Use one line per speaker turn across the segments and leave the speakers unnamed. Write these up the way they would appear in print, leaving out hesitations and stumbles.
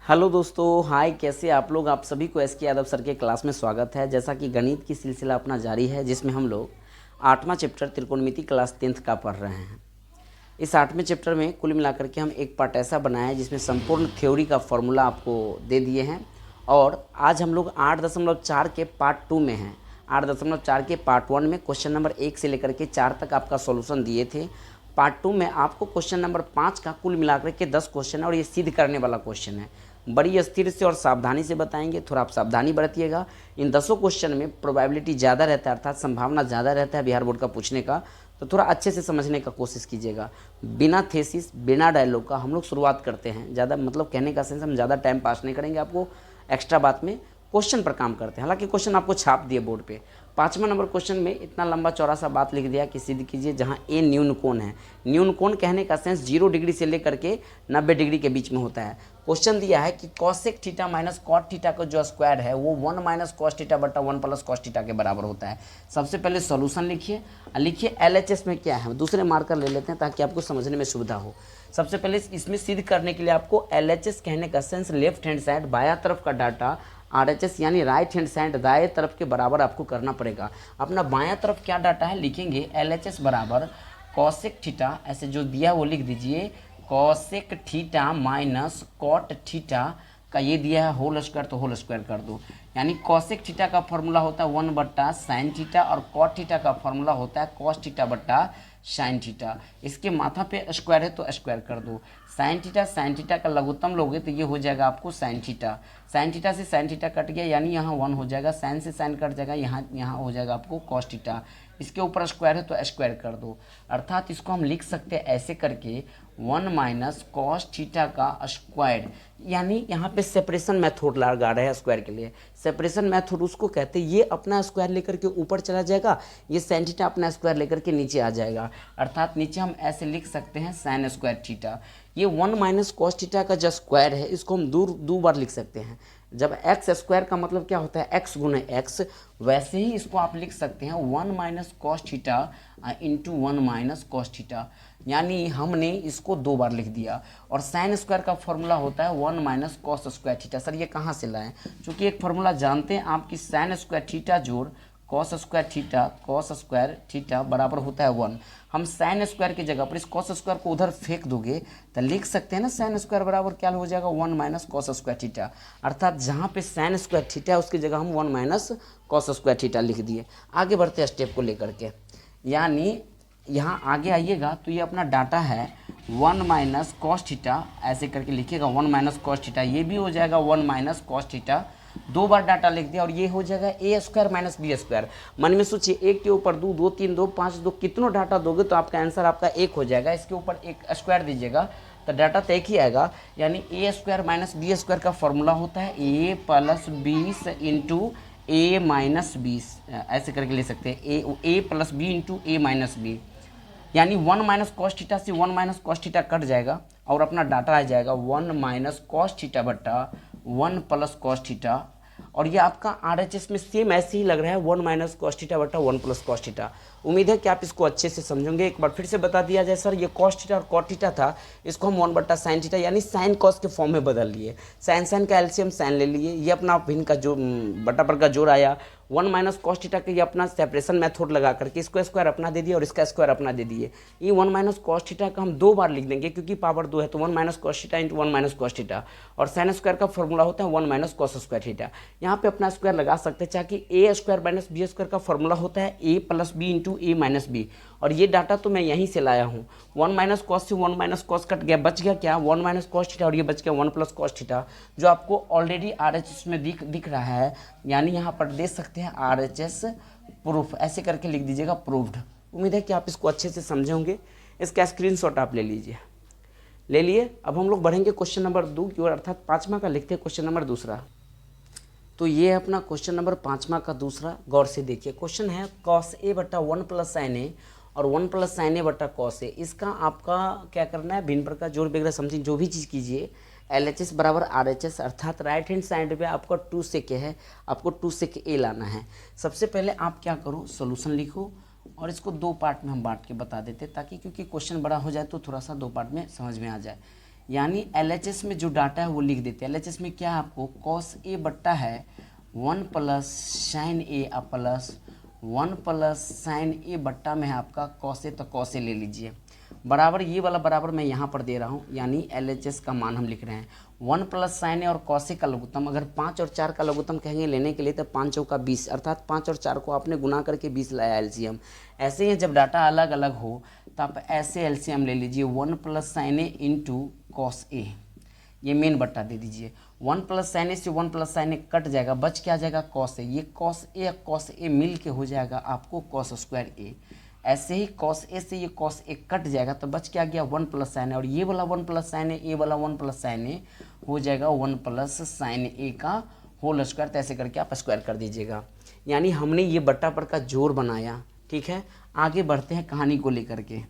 Hello दोस्तों, हाय। कैसे आप लोग? आप सभी को एस के यादव सर के क्लास में स्वागत है। जैसा कि गणित की सिलसिला अपना जारी है, जिसमें हम लोग 8वां चैप्टर त्रिकोणमिति क्लास 10th का पढ़ रहे हैं। इस 8वें चैप्टर में कुल मिलाकर के हम एक पार्ट ऐसा बनाया है जिसमें संपूर्ण थ्योरी का फॉर्मूला आपको दे दिए हैं। और आज हम लोग 8.4 के पार्ट 2 में हैं। 8.4 के पार्ट 1 में क्वेश्चन नंबर 1 से लेकर के 4 तक आपका सॉल्यूशन दिए थे। पार्ट 2 में आपको क्वेश्चन नंबर 5 का कुल मिलाकर के 10 क्वेश्चन है और ये सिद्ध करने वाला क्वेश्चन है। बड़ी स्थिर से और सावधानी से बताएंगे, थोड़ा आप सावधानी बरतिएगा। इन 10 क्वेश्चन में प्रोबेबिलिटी ज़्यादा रहता है, अर्थात संभावना ज़्यादा रहता है बिहार बोर्ड का पूछने का, तो थोड़ा अच्छे से समझने का कोशिश कीजिएगा। बिना थेसिस, बिना डायलॉग का हम लोग शुरुआत करते हैं। ज़्यादा मतलब कहने का सेंस, हम ज़्यादा टाइम पास नहीं करेंगे आपको एक्स्ट्रा बात में, क्वेश्चन पर काम करते हैं। हालांकि क्वेश्चन आपको छाप दिए बोर्ड पे। 5वां नंबर क्वेश्चन में इतना लंबा चौड़ा सा बात लिख दिया कि सिद्ध कीजिए जहाँ ए न्यून कोण है। न्यून कोण कहने का सेंस 0 डिग्री से लेकर के 90 डिग्री के बीच में होता है। क्वेश्चन दिया है कि cosec theta minus cot theta का जो स्क्वायर है वो 1 माइनस कॉस थीटा बटा 1 प्लस कॉस थीटा के बराबर होता है। सबसे पहले सॉल्यूशन लिखिए और लिखिए LHS में क्या है। दूसरे मार्कर ले लेते हैं ताकि आपको समझने में सुविधा हो। सबसे पहले इसमें सिद्ध करने के लिए आपको LHS कहने का सेंस लेफ्ट हैंड साइड बाया तरफ का डाटा RHS यानी राइट हैंड साइड दाएं तरफ के बराबर आपको करना पड़ेगा। अपना बायां तरफ क्या डाटा है लिखेंगे LHS बराबर कॉसेक थीटा, ऐसे जो दिया वो लिख दीजिए, cosec theta minus cot theta का ये दिया है होल स्क्वायर, तो होल स्क्वायर कर दो। यानी कॉसेक थीटा का फॉर्मूला होता है 1 बट्टा साइन थीटा और कॉट थीटा का फॉर्मूला होता है कॉस थीटा बट्टा साइन थीटा। इसके माथा पे स्क्वायर है तो स्क्वायर कर दो। साइन थीटा का लघुत्तम लोगे तो ये हो जाएगा आपको साइन थीटा। साइन थीटा से साइन थीटा कट गया यानी यहाँ 1 हो जाएगा। साइन से साइन कट जाएगा, यहाँ हो जाएगा आपको कॉस थीटा। इसके ऊपर स्क्वायर है तो स्क्वायर कर दो। अर्थात इसको हम लिख सकते हैं ऐसे करके 1 माइनस कॉस थीटा का स्क्वायर। यानी यहाँ पे सेपरेशन मेथड लगा रहे हैं स्क्वायर के लिए। सेपरेशन मेथड उसको कहते हैं, ये अपना स्क्वायर लेकर के ऊपर चला जाएगा, ये साइन थीटा अपना स्क्वायर लेकर के नीचे आ जाएगा। अर्थात नीचे हम ऐसे लिख सकते हैं साइन स्क्वायर थीटा। ये 1 माइनस कॉस थीटा का जो स्क्वायर है इसको हम दो बार लिख सकते हैं। जब एक्स स्क्वायर का मतलब क्या होता है, एक्स गुना एक्स, वैसे ही इसको आप लिख सकते हैं 1 minus cos theta into 1 minus cos theta. यानी हमने इसको 2 बार लिख दिया। और साइन स्क्वायर का फॉर्मूला होता है 1 minus cos square theta. Sir ये कहाँ से लाएं? क्योंकि एक फॉर्मूला जानते हैं आप कि साइन स्क्वायर थीटा जोड़ कॉस स्क्वायर थीटा बराबर होता है 1। हम साइन स्क्वायर की जगह पर इस कॉस स्क्वायर को उधर फेंक दोगे तो लिख सकते हैं ना साइन स्क्वायर बराबर क्या हो जाएगा 1 माइनस कॉस स्क्वायर थीटा। अर्थात जहाँ पे साइन स्क्वायर थीटा है उसकी जगह हम 1 माइनस कॉस स्क्वायर थीटा लिख दिए। आगे बढ़ते हैं स्टेप को लेकर के। यानी यहाँ आगे आइएगा तो ये अपना डाटा है 1 माइनस कॉस थीटा, ऐसे करके लिखिएगा 1 माइनस कॉस थीटा। ये भी हो जाएगा 1 माइनस कॉस थीटा। 2 बार डाटा लिख दिया और ये हो जाएगा ए स्क्वायर माइनस बी स्क्वायर। मन में सोचिए, 1 के ऊपर 2, 2 3 2 5 2, कितनों डाटा दोगे तो आपका आंसर आपका 1 हो जाएगा। इसके ऊपर एक स्क्वायर दीजिएगा तो डाटा तो एक ही आएगा। यानी ए स्क्वायर माइनस बी स्क्वायर का फॉर्मूला होता है ए प्लस 20 इंटू ए माइनस 20, ऐसे करके ले सकते हैं ए प्लस बी इंटू ए माइनस बी। यानी 1 माइनस कॉस थीटा से 1 माइनस कॉस थीटा कट जाएगा और अपना डाटा आ जाएगा 1 माइनस कॉस थीटा बटा 1 प्लस कॉस थीटा। और ये आपका RHS में सेम ऐसे ही लग रहा है 1 माइनस कॉस थीटा बटा 1 प्लस कॉस थीटा। उम्मीद है कि आप इसको अच्छे से समझेंगे। एक बार फिर से बता दिया जाए, सर ये कॉस थीटा और कॉट थीटा था, इसको हम 1 बट्टा साइन थीटा यानी साइन कॉस के फॉर्म में बदल लिए। साइन का एलसीएम साइन ले लिए, ये अपना भिन्न का जो बटा पर का जोड़ आया। 1 माइनस कॉस थीटा के ये अपना सेपरेशन मेथड लगा करके इसको स्क्वायर अपना दे दिया और इसका स्क्वायर अपना दे दिए। ये 1 माइनस कॉस थीटा का हम 2 बार लिख देंगे क्योंकि पावर 2 है, तो 1 minus cos theta into 1 minus cos theta. और साइन स्क्वायर का फॉर्मूला होता है 1 माइनस कॉस स्क्वायर थीटा। यहाँ पे अपना स्क्वायर लगा सकते हैं, चाहे ए स्क्वायर माइनस बी स्क्वायर का फॉर्मूला होता है ए प्लस बी इंटू ए माइनस बी। और ये डाटा तो मैं यहीं से लाया हूँ। 1 माइनस कॉस से 1 माइनस कॉस कट गया, बच गया क्या 1 माइनस कॉस थीटा और ये बच गया 1 प्लस कॉस थीटा, जो आपको ऑलरेडी RHS में दिख रहा है। यानी यहाँ पर दे सकते हैं RHS प्रूफ, ऐसे करके लिख दीजिएगा प्रूव्ड। उम्मीद है कि आप इसको अच्छे से समझे होंगे। इसका स्क्रीनशॉट आप ले लीजिए। ले लिए। अब हम लोग बढ़ेंगे क्वेश्चन नंबर 2 की ओर, अर्थात 5वां का लिखते हैं क्वेश्चन नंबर दूसरा। तो ये अपना क्वेश्चन नंबर 5वां का दूसरा। गौर से देखिए, क्वेश्चन है कॉस ए बटा 1 प्लस साइन ए और 1 प्लस साइन ए बटा कॉस ए। इसका आपका क्या करना है, भिन्न प्रकार जोड़ वगैरह समथिंग जो भी चीज़ कीजिए, LHS बराबर RHS, अर्थात राइट हैंड साइड पे आपका 2 sec a है, आपको 2 sec a लाना है। सबसे पहले आप क्या करो, सोल्यूशन लिखो और इसको 2 पार्ट में हम बांट के बता देते ताकि क्योंकि क्वेश्चन बड़ा हो जाए तो थोड़ा सा 2 पार्ट में समझ में आ जाए। यानी LHS में जो डाटा है वो लिख देते हैं। LHS में क्या है आपको कॉस ए बट्टा है 1 plus sine A plus 1 plus sine A बट्टा में है आपका कॉस ए, तो कॉस ए ले लीजिए बराबर ये वाला बराबर मैं यहाँ पर दे रहा हूँ, यानी LHS का मान हम लिख रहे हैं 1 प्लस साइन ए और कॉस ए का लघुत्तम। अगर 5 और 4 का लघुत्तम कहेंगे लेने के लिए तो 5 चौका 20, अर्थात 5 और 4 को आपने गुना करके 20 लाया LCM। ऐसे ही जब डाटा अलग अलग हो तो आप ऐसे LCM ले लीजिए 1 plus sine A into cos A, ये मेन बट्टा दे दीजिए। 1 प्लस साइन ए से 1 प्लस साइन ए कट जाएगा, बच क्या जाएगा कॉस ए, ये कॉस ए मिल के हो जाएगा आपको कॉस स्क्वायर ए। ऐसे ही कॉस ए से ये कॉस ए कट जाएगा तो बच क्या गया 1 प्लस साइन ए, और ये वाला 1 प्लस साइन ए, ये वाला 1 प्लस साइन ए हो जाएगा 1 प्लस साइन ए का होल स्क्वायर। तो ऐसे करके आप स्क्वायर कर दीजिएगा, यानी हमने ये बट्टा पर का जोड़ बनाया। ठीक है, आगे बढ़ते हैं कहानी को लेकर के।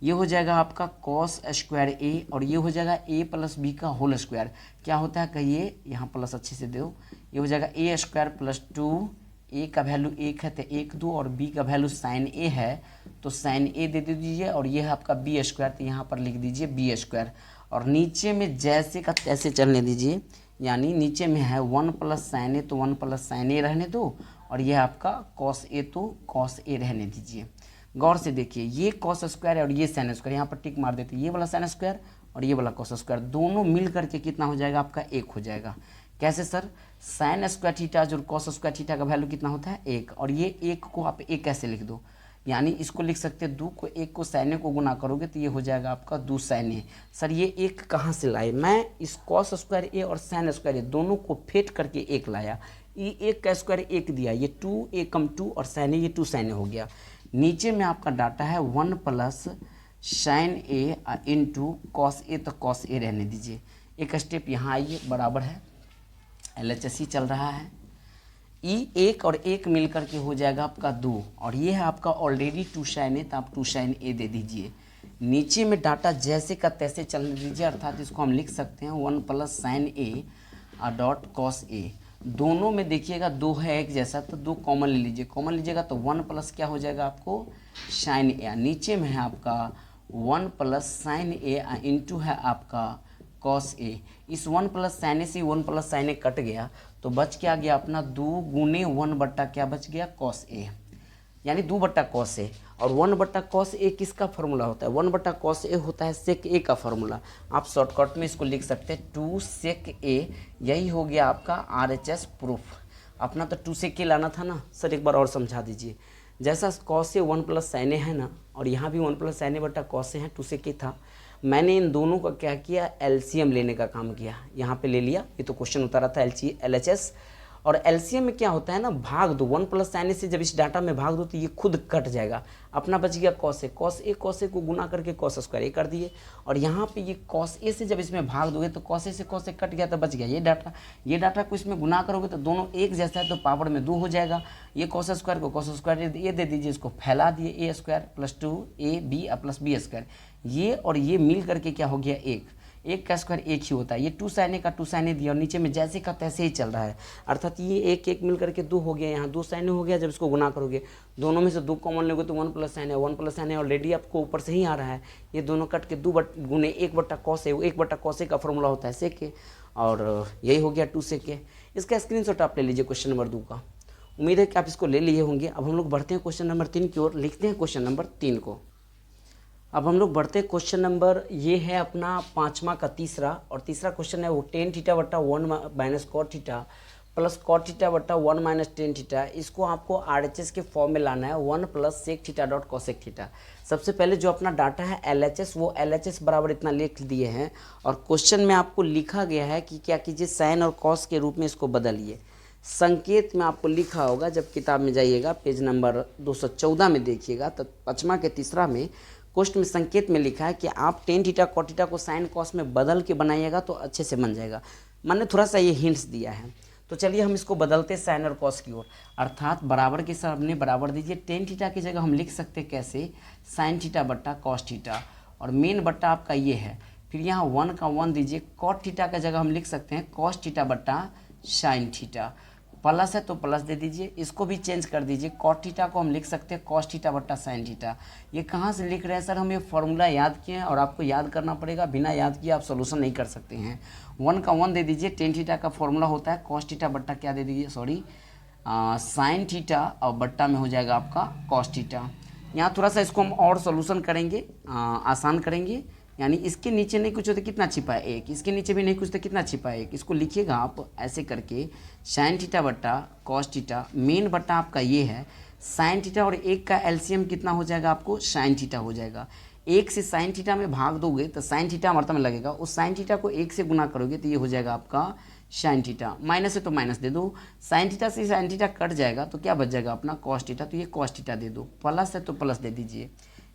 ये हो जाएगा आपका कॉस स्क्वायर ए और ये हो जाएगा ए प्लस बी का होल स्क्वायर। क्या होता है कहिए, यहाँ प्लस अच्छे से दो, ये हो जाएगा ए स्क्वायर प्लस 2, ए का वैल्यू 1 है तो 1 2 और बी का वैल्यू साइन ए है तो साइन ए दे दीजिए, और ये है आपका बी स्क्वायर तो यहाँ पर लिख दीजिए बी स्क्वायर, और नीचे में जैसे का तैसे चलने दीजिए। यानी नीचे में है 1 प्लस साइन ए तो 1 प्लस साइन ए रहने दो, और ये आपका कॉस ए तो कॉस ए रहने दीजिए। गौर से देखिए, ये कॉस स्क्वायर है और ये साइन स्क्वायर, यहाँ पर टिक मार देते, ये वाला साइन स्क्वायर और ये वाला कॉस स्क्वायर दोनों मिल करके कितना हो जाएगा आपका 1 हो जाएगा। कैसे सर, साइन स्क्वायर थीटा जो कॉस स्क्वायर थीटा का वैल्यू कितना होता है 1, और ये 1 को आप 1 कैसे लिख दो, यानी इसको लिख सकते हैं 2 को 1 को साइन ए को गुना करोगे तो ये हो जाएगा आपका 2 साइन ए। सर ये 1 कहाँ से लाए, मैं इस कॉस स्क्वायर ए और साइन स्क्वायर ए दोनों को फेट करके 1 लाया, ये 1 का स्क्वायर 1 दिया, ये 2 a कम 2 और साइन ए ये 2 साइन ए हो गया। नीचे में आपका डाटा है 1 plus sine A into cos A तो कॉस ए रहने दीजिए। एक स्टेप यहाँ आइए, बराबर है LHS ही चल रहा है, ई 1 और 1 मिल करके हो जाएगा आपका 2, और ये है आपका ऑलरेडी 2 साइन ए तो आप 2 साइन ए दे दीजिए। नीचे में डाटा जैसे का तैसे चलने दीजिए, अर्थात इसको हम लिख सकते हैं 1 plus sine A dot cos A. दोनों में देखिएगा 2 है एक जैसा तो 2 कॉमन ले लीजिए, कॉमन लीजिएगा तो 1 प्लस क्या हो जाएगा आपको साइन ए, नीचे में है आपका 1 प्लस साइन ए इंटू है आपका कॉस ए। इस 1 प्लस साइन ए से 1 प्लस साइन ए कट गया तो बच क्या गया अपना 2 गुने 1 बट्टा क्या बच गया कॉस ए, यानी 2 बट्टा कॉस ए। और 1 बट्टा कॉस ए किसका फॉर्मूला होता है, 1 बट्टा कॉस ए होता है सेक ए का फॉर्मूला। आप शॉर्टकट में इसको लिख सकते हैं 2 सेक ए, यही हो गया आपका RHS प्रूफ। अपना तो 2 सेक ए लाना था ना सर, एक बार और समझा दीजिए। जैसा कॉस ए 1 प्लस साइन ए है ना, और यहाँ भी 1 प्लस साइन ए बट्टा कॉस ए है 2 सेक ए था, मैंने इन दोनों का क्या किया LCM लेने का काम किया, यहाँ पे ले लिया। ये तो क्वेश्चन उतारा था LHS, और LCM में क्या होता है ना, भाग दो 1 प्लस साइन ए से जब इस डाटा में भाग दो तो ये खुद कट जाएगा, अपना बच गया कॉस ए को गुना करके कॉस स्क्वायर ए कर दिए, और यहाँ पे ये कॉस ए से जब इसमें भाग दोगे तो कॉस ए से कॉस ए कट गया तो बच गया ये डाटा को इसमें गुना करोगे तो दोनों एक जैसा है तो पावर में 2 हो जाएगा। ये कॉस स्क्वायर को कॉस स्क्वायर ये दे दीजिए, इसको फैला दिए a square plus 2 a b plus b square, ये और ये मिल करके क्या हो गया 1 का स्क्वायर 1 ही होता है। ये 2 साइन ए का 2 साइन ए दिया और नीचे में जैसे का तैसे ही चल रहा है, अर्थात ये 1 मिल करके 2 हो गया, यहाँ 2 साइन ए हो गया। जब इसको गुना करोगे दोनों में से 2 कॉमन लोगे तो 1 प्लस साइन ए ऑलरेडी आपको ऊपर से ही आ रहा है, ये दोनों कट के 2 गुने 1 बट्टा कॉस ए, 1 बट्टा कॉस ए का फॉर्मूला होता है सेक ए, और यही हो गया 2 सेक ए। इसका स्क्रीनशॉट आप ले लीजिए क्वेश्चन नंबर 2 का। उम्मीद है कि आप इसको ले लिए होंगे। अब हम लोग बढ़ते हैं क्वेश्चन नंबर 3 की ओर, लिखते हैं क्वेश्चन नंबर 3 को। अब हम लोग बढ़ते हैं क्वेश्चन नंबर, ये है अपना 5वां का तीसरा, और तीसरा क्वेश्चन है वो टेन थीटा बट्टा 1 minus cot theta plus cot theta बट्टा 1 माइनस टेन थीटा। इसको आपको RHS के फॉर्म में लाना है 1 plus sec theta dot cosec theta. सबसे पहले जो अपना डाटा है LHS, वो LHS बराबर इतना लिख दिए हैं, और क्वेश्चन में आपको लिखा गया है कि क्या कीजिए साइन और कॉस के रूप में इसको बदलिए। संकेत में आपको लिखा होगा, जब किताब में जाइएगा पेज नंबर 214 में देखिएगा तो 5वां के तीसरा में क्वेश्चन में संकेत में लिखा है कि आप टेन थीटा कॉट थीटा को साइन कॉस में बदल के बनाइएगा तो अच्छे से बन जाएगा। मैंने थोड़ा सा ये हिंट्स दिया है, तो चलिए हम इसको बदलते साइन और कॉस की ओर, अर्थात बराबर के सामने बराबर दीजिए। टेन थीटा की जगह हम लिख सकते हैं कैसे, साइन थीटा बट्टा कॉस थीटा, और मेन बट्टा आपका ये है, फिर यहाँ 1 का 1 दीजिए। कॉट थीटा की जगह हम लिख सकते हैं कॉस थीटा बट्टा साइन थीटा। प्लस है तो प्लस दे दीजिए, इसको भी चेंज कर दीजिए, कॉट थीटा को हम लिख सकते हैं कॉस थीटा बट्टा साइन थीटा। ये कहाँ से लिख रहे हैं सर, हम ये फॉर्मूला याद किए हैं और आपको याद करना पड़ेगा, बिना याद किए आप सोल्यूशन नहीं कर सकते हैं। 1 का 1 दे दीजिए, टेन थीटा का फॉर्मूला होता है कॉस थीटा बट्टा क्या दे दीजिए, सॉरी साइन थीटा, और बट्टा में हो जाएगा आपका कॉस थीटा। यहाँ थोड़ा सा इसको हम और सोल्यूशन करेंगे, आसान करेंगे, यानी इसके नीचे नहीं कुछ होता कितना छिपा है 1, इसके नीचे भी नहीं कुछ तो कितना छिपा है 1। इसको लिखिएगा आप ऐसे करके, साइन थीटा बट्टा कॉस थीटा, मेन बट्टा आपका ये है साइन थीटा, और 1 का एलसीएम कितना हो जाएगा आपको, साइन थीटा हो जाएगा। 1 से साइन थीटा में भाग दोगे तो साइन थीटा अमृता में लगेगा, उस साइन थीटा को 1 से गुना करोगे तो ये हो जाएगा आपका साइन थीटा। माइनस है तो माइनस दे दो, साइन थीटा से साइन थीटा कट जाएगा तो क्या बच जाएगा अपना कॉस थीटा, तो ये कॉस थीटा दे दो। प्लस है तो प्लस दे दीजिए,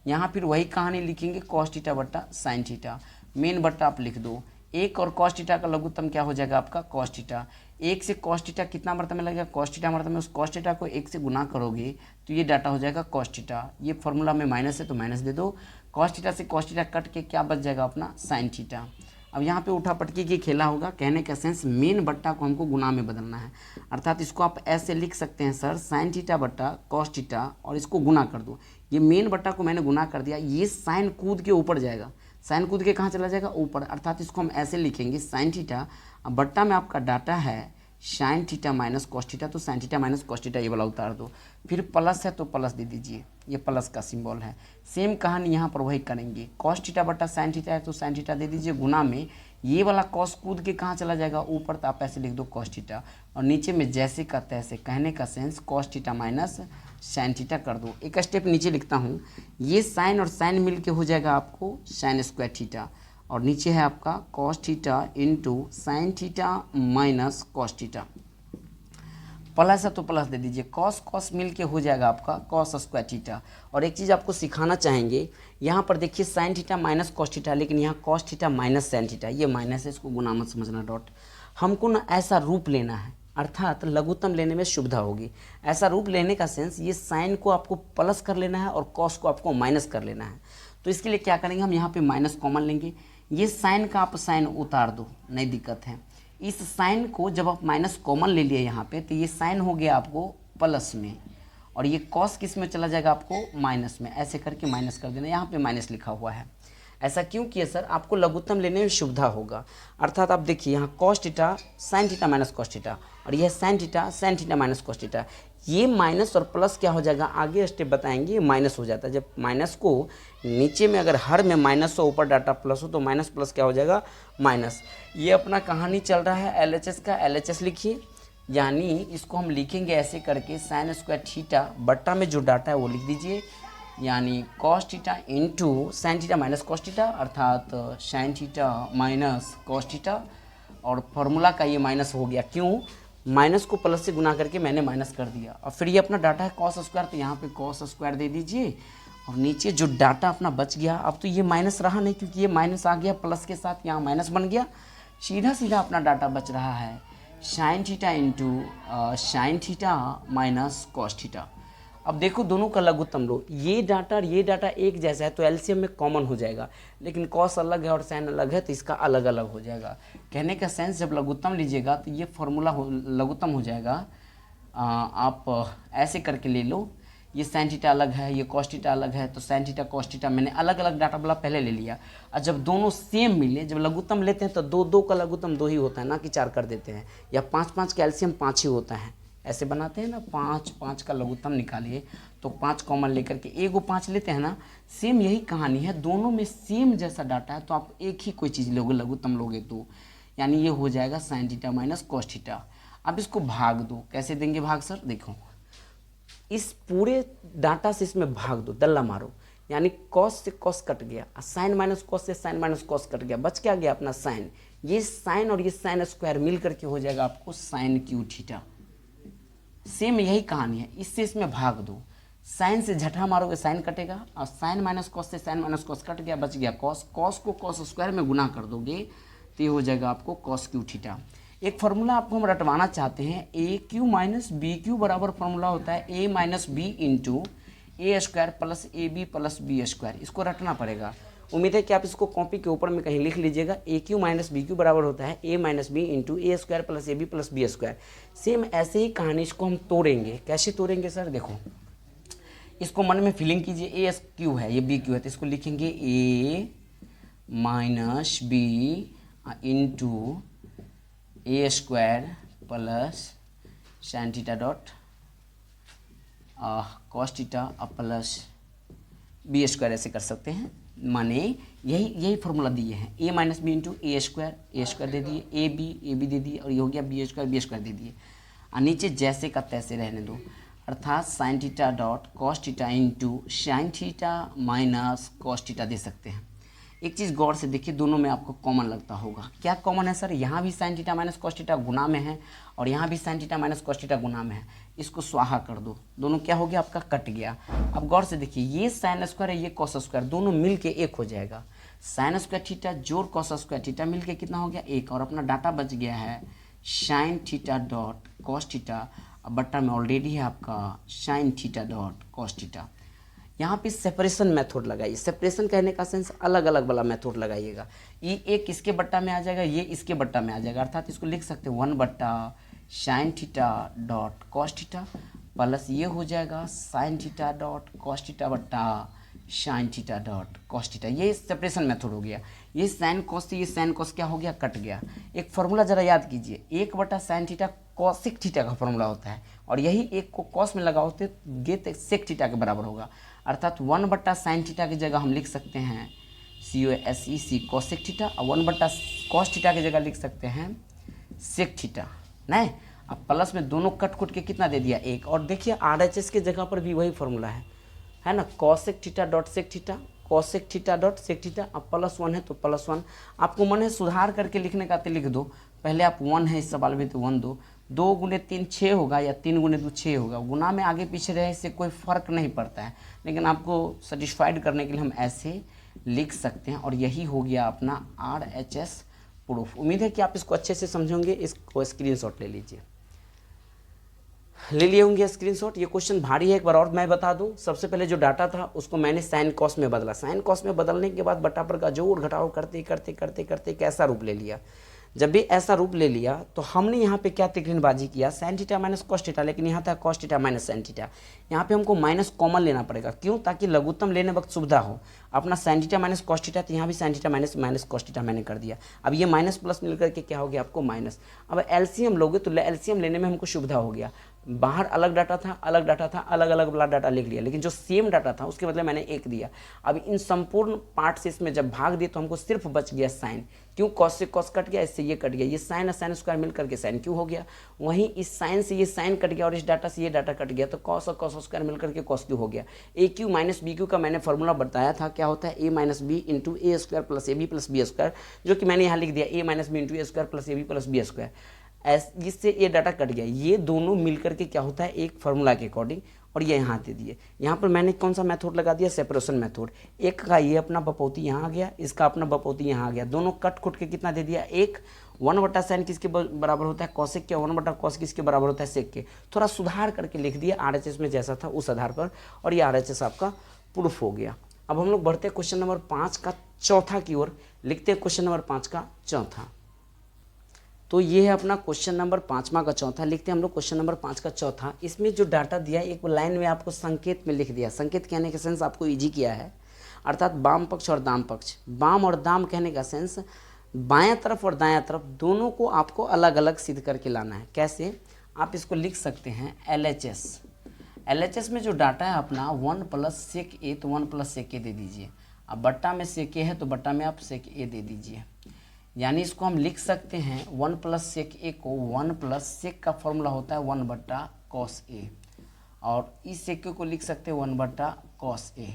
यहाँ फिर वही कहानी लिखेंगे कॉस थीटा बट्टा साइन थीटा, मेन बट्टा आप लिख दो। 1 और कॉस थीटा का लघुत्तम क्या हो जाएगा आपका कॉस थीटा। 1 से कॉस थीटा कितना मरतबा में लगेगा, कॉस थीटा मरतबा में, उस कॉस थीटा को 1 से गुना करोगे तो ये डाटा हो जाएगा कॉस थीटा। ये फॉर्मूला में माइनस है तो माइनस दे दो, कॉस थीटा से कॉस थीटा कट के क्या बच जाएगा अपना साइन थीटा। अब यहाँ पे उठा पटकी की खेला होगा, कहने का सेंस मेन बट्टा को हमको गुना में बदलना है, अर्थात इसको आप ऐसे लिख सकते हैं सर साइन थीटा बट्टा कॉस थीटा, और इसको गुना कर दो। ये मेन बट्टा को मैंने गुना कर दिया, ये साइन कूद के ऊपर जाएगा, साइन कूद के कहाँ चला जाएगा ऊपर, अर्थात इसको हम ऐसे लिखेंगे साइन थीटा, अब बट्टा में आपका डाटा है sine theta minus cos theta, तो sine theta minus cos theta ये वाला उतार दो। फिर प्लस है तो प्लस दे दीजिए, ये प्लस का सिंबल है। सेम कहानी यहाँ पर वही करेंगे, कॉस थीटा बट्टा साइन थीटा है तो साइन थीटा दे दीजिए, गुना में ये वाला कॉस कूद के कहाँ चला जाएगा ऊपर, तो आप ऐसे लिख दो कॉस थीटा, और नीचे में जैसे का तैसे, कहने का sense cos theta minus sine theta कर दो। एक स्टेप नीचे लिखता हूँ, ये साइन और साइन मिल के हो जाएगा आपको साइन स्क्वायर थीटा, और नीचे है आपका cos theta into sine theta minus cos theta. Plus है तो प्लस दे दीजिए, कॉस कॉस मिल के हो जाएगा आपका कॉस स्क्वायर थीटा। और एक चीज़ आपको सिखाना चाहेंगे, यहाँ पर देखिए sign theta minus cos theta, लेकिन यहाँ cos theta minus sine theta, ये माइनस है, इसको गुना मत समझना डॉट। हमको ना ऐसा रूप लेना है, अर्थात लघुत्तम लेने में सुविधा होगी। ऐसा रूप लेने का सेंस, ये साइन को आपको प्लस कर लेना है और कॉस को आपको माइनस कर लेना है। तो इसके लिए क्या करेंगे, हम यहाँ पे माइनस कॉमन लेंगे, ये साइन का आप साइन उतार दो, नहीं दिक्कत है। इस साइन को जब आप माइनस कॉमन ले लिए यहाँ पे, तो ये साइन हो गया आपको प्लस में, और ये कॉस किस में चला जाएगा आपको माइनस में, ऐसे करके माइनस कर देना। यहाँ पे माइनस लिखा हुआ है, ऐसा क्यों किया सर, आपको लघुत्तम लेने में सुविधा होगा। अर्थात आप देखिए यहाँ cos theta sine theta minus cos theta, और यह sign theta minus cos theta, ये माइनस और प्लस क्या हो जाएगा, आगे स्टेप बताएंगे, ये माइनस हो जाता है। जब माइनस को नीचे में अगर हर में माइनस हो, ऊपर डाटा प्लस हो, तो माइनस प्लस क्या हो जाएगा माइनस। ये अपना कहानी चल रहा है LHS का, LHS लिखिए, यानी इसको हम लिखेंगे ऐसे करके साइन स्क्वायर थीटा बट्टा में जो डाटा है वो लिख दीजिए, यानी cos theta into sine theta minus cos theta, अर्थात sine theta minus cos theta, और फॉर्मूला का ये माइनस हो गया, क्यों, माइनस को प्लस से गुना करके मैंने माइनस कर दिया। और फिर ये अपना डाटा है कॉस स्क्वायर, तो यहाँ पे कॉस स्क्वायर दे दीजिए, और नीचे जो डाटा अपना बच गया, अब तो ये माइनस रहा नहीं क्योंकि ये माइनस आ गया प्लस के साथ, यहाँ माइनस बन गया, सीधा सीधा अपना डाटा बच रहा है sine theta into sine theta minus cos theta. अब देखो दोनों का लघुत्तम लो, ये डाटा और ये डाटा एक जैसा है तो एलसीएम में कॉमन हो जाएगा, लेकिन कॉस अलग है और साइन अलग है तो इसका अलग अलग हो जाएगा। कहने का सेंस, जब लघुत्तम लीजिएगा तो ये फॉर्मूला लघुत्तम हो जाएगा, आप ऐसे करके ले लो, ये साइन थीटा अलग है, ये कॉस थीटा अलग है, तो साइन थीटा कॉस थीटा मैंने अलग अलग डाटा वाला पहले ले लिया। और जब दोनों सेम मिले, जब लघुत्तम लेते हैं तो दो दो का लघुत्तम 2 ही होता है, ना कि 4 कर देते हैं, या 5 5 का एलसीएम 5 ही होता है, ऐसे बनाते हैं ना, 5 5 का लघुत्तम निकालिए तो 5 कॉमन लेकर के एगो 5 लेते हैं ना, सेम यही कहानी है, दोनों में सेम जैसा डाटा है तो आप एक ही कोई चीज़ लोगे, लघुत्तम लोगे तो, यानी ये हो जाएगा sine theta minus cos theta. अब इसको भाग दो, कैसे देंगे भाग सर, देखो इस पूरे डाटा से इसमें भाग दो, दल्ला मारो, यानी कॉस से कॉस कट गया, साइन माइनस कॉस से साइन माइनस कॉस कट गया, बच क्या गया अपना साइन, ये साइन और ये साइन स्क्वायर मिल करके हो जाएगा आपको साइन क्यू थीटा। सेम यही कहानी है, इससे इसमें भाग दो, साइन से झटहा मारोगे साइन कटेगा, और साइन माइनस कॉस से साइन माइनस कॉस कट गया, बच गया कॉस, कॉस को कॉस स्क्वायर में गुना कर दोगे तो ये हो जाएगा आपको कॉस क्यू थीटा। एक फार्मूला आपको हम रटवाना चाहते हैं, a cube minus b cube बराबर फार्मूला होता है a minus b into a square plus a b plus b square, इसको रटना पड़ेगा। उम्मीद है कि आप इसको कॉपी के ऊपर में कहीं लिख लीजिएगा। A cube minus b cube बराबर होता है a minus b into a square plus a b plus b square. Same ऐसे ही कहानी इसको हम तोड़ेंगे। कैसे तोड़ेंगे सर, देखो इसको मन में फीलिंग कीजिए, ए क्यू है ये बी क्यू है, तो इसको लिखेंगे a minus b into a square plus sine theta dot cos theta plus b square, ऐसे कर सकते हैं। माने यही फॉर्मूला दिए हैं, a minus b into a square दे दिए, ए बी दे दिए, और ये हो गया बी स्क्वायर दे दिए। और नीचे जैसे का तैसे रहने दो, अर्थात sine theta dot cos theta into sine theta minus cos theta दे सकते हैं। एक चीज़ गौर से देखिए, दोनों में आपको कॉमन लगता होगा। क्या कॉमन है सर, यहाँ भी sine theta minus cos theta गुना में है और यहाँ भी sine theta minus cos theta गुना में है। इसको स्वाहा कर दो, दोनों क्या हो गया आपका, कट गया। अब गौर से देखिए, ये साइन स्क्वायर है ये कॉस स्क्वायर, दोनों मिल के एक हो जाएगा। साइन स्क्वायर थीटा जोड़ कॉस स्क्वायर थीटा मिल के कितना हो गया, एक, और अपना डाटा बच गया है sine theta dot cos theta. अब बट्टा में ऑलरेडी है आपका sine theta dot cos theta. यहाँ पे सेपरेशन मेथड लगाइए। सेपरेशन कहने का सेंस अलग अलग वाला मेथड लगाइएगा। ये एक इसके बट्टा में आ जाएगा, ये इसके बट्टा में आ जाएगा, अर्थात इसको लिख सकते हैं 1 बट्टा sine theta dot cos theta plus ये हो जाएगा sine theta dot cos theta बट्टा sine theta dot cos theta. ये सेपरेशन मेथड हो गया। ये साइन कॉस से ये साइन कॉस क्या हो गया, कट गया। एक फॉर्मूला जरा याद कीजिए, 1 बटा साइन थीटा कॉसिक थीटा का फॉर्मूला होता है, और यही एक को कॉस में लगाओ तो ये सेक थीटा के बराबर होगा। अर्थात 1 बट्टा साइन थीटा की जगह हम लिख सकते हैं COSEC कॉसिक थीटा, और 1 बट्टा कॉस थीटा की जगह लिख सकते हैं सेक थीटा। नहीं, अब प्लस में दोनों कट के कितना दे दिया, एक। और देखिए RHS की जगह पर भी वही फॉर्मूला है ना, cosec theta dot sec theta, cosec theta dot sec theta. अब +1 है तो +1। आपको मन है सुधार करके लिखने का तो लिख दो, पहले आप 1 है इस सवाल में तो 1 दो, 2 गुने 3 6 होगा या 3 गुने 2 6 होगा। गुना में आगे पीछे रहे इससे कोई फ़र्क नहीं पड़ता है, लेकिन आपको सेटिस्फाइड करने के लिए हम ऐसे लिख सकते हैं। और यही हो गया अपना RHS प्रूफ। उम्मीद है कि आप इसको अच्छे से समझोगे। इसको स्क्रीनशॉट ले लीजिए, ले लिए होंगे स्क्रीनशॉट। ये क्वेश्चन भारी है, एक बार और मैं बता दूं। सबसे पहले जो डाटा था उसको मैंने साइन कॉस में बदला। साइन कॉस में बदलने के बाद बटा पर का जोड़ घटाव करते करते करते करते कैसा रूप ले लिया। जब भी ऐसा रूप ले लिया तो हमने यहाँ पे क्या तिकड़ीबाजी किया, sign theta minus cos theta, लेकिन यहाँ था cos theta minus sine theta. यहाँ पे हमको माइनस कॉमन लेना पड़ेगा, क्यों, ताकि लघुत्तम लेने वक्त सुविधा हो। अपना sign theta minus cos theta, तो यहाँ भी sine theta minus minus cos theta मैंने कर दिया। अब ये माइनस प्लस मिल करके क्या हो गया आपको माइनस। अब एलसीएम लोगे तो एलसीएम लेने में हमको सुविधा हो गया। बाहर अलग डाटा था, अलग अलग वाला डाटा लिख लिया, लेकिन जो सेम डाटा था उसके बदले मैंने एक दिया। अब इन संपूर्ण पार्ट से इसमें जब भाग दिए तो हमको सिर्फ बच गया साइन। क्यों, कॉस से कॉस कट गया, इससे ये कट गया, ये साइन और साइन स्क्वायर मिल करके साइन क्यों हो गया। वहीं इस साइन से ये साइन कट गया और इस डाटा से ये डाटा कट गया, तो कॉस और कॉस स्क्वायर मिल करके कॉस क्यू हो गया। A cube minus b cube का मैंने फॉर्मूला बताया था, क्या होता है, a minus b into a square plus a b plus b square, जो कि मैंने यहाँ लिख दिया a minus b into a square plus a b plus b square. जिससे ये डाटा कट गया, ये दोनों मिलकर के क्या होता है एक फार्मूला के अकॉर्डिंग, और ये यहाँ दे दिए। यहाँ पर मैंने कौन सा मेथड लगा दिया, सेपरेशन मेथड। एक का ये अपना बपौती यहाँ आ गया, इसका अपना बपौती यहाँ आ गया, दोनों कट के कितना दे दिया, एक। 1 बटा साइन किसके बराबर होता है, कॉसेक के, 1 बटा कॉस किसके बराबर होता है, सेक के। थोड़ा सुधार करके लिख दिया RHS में जैसा था उस आधार पर, और ये RHS आपका प्रूफ हो गया। अब हम लोग बढ़ते हैं क्वेश्चन नंबर 5 का चौथा की ओर। लिखते हैं क्वेश्चन नंबर 5 का चौथा। तो ये है अपना क्वेश्चन नंबर 5वां का चौथा। लिखते हैं हम लोग क्वेश्चन नंबर 5 का चौथा। इसमें जो डाटा दिया है एक लाइन में आपको संकेत में लिख दिया। संकेत कहने का सेंस आपको इजी किया है, अर्थात वाम पक्ष और दाम पक्ष। वाम और दाम कहने का सेंस बायां तरफ और दायां तरफ दोनों को आपको अलग अलग सिद्ध करके लाना है। कैसे, आप इसको लिख सकते हैं LHS। LHS में जो डाटा है अपना 1 प्लस सेक ए, तो 1 प्लस सेक ए दे दीजिए। अब बट्टा में सेक ए है तो बट्टा में आप सेक ए दे दीजिए। यानी इसको हम लिख सकते हैं 1 प्लस सेक ए को 1 प्लस सेक का फॉर्मूला होता है 1 बट्टा कॉस ए, और इस सेक को लिख सकते हैं 1 बट्टा कॉस ए।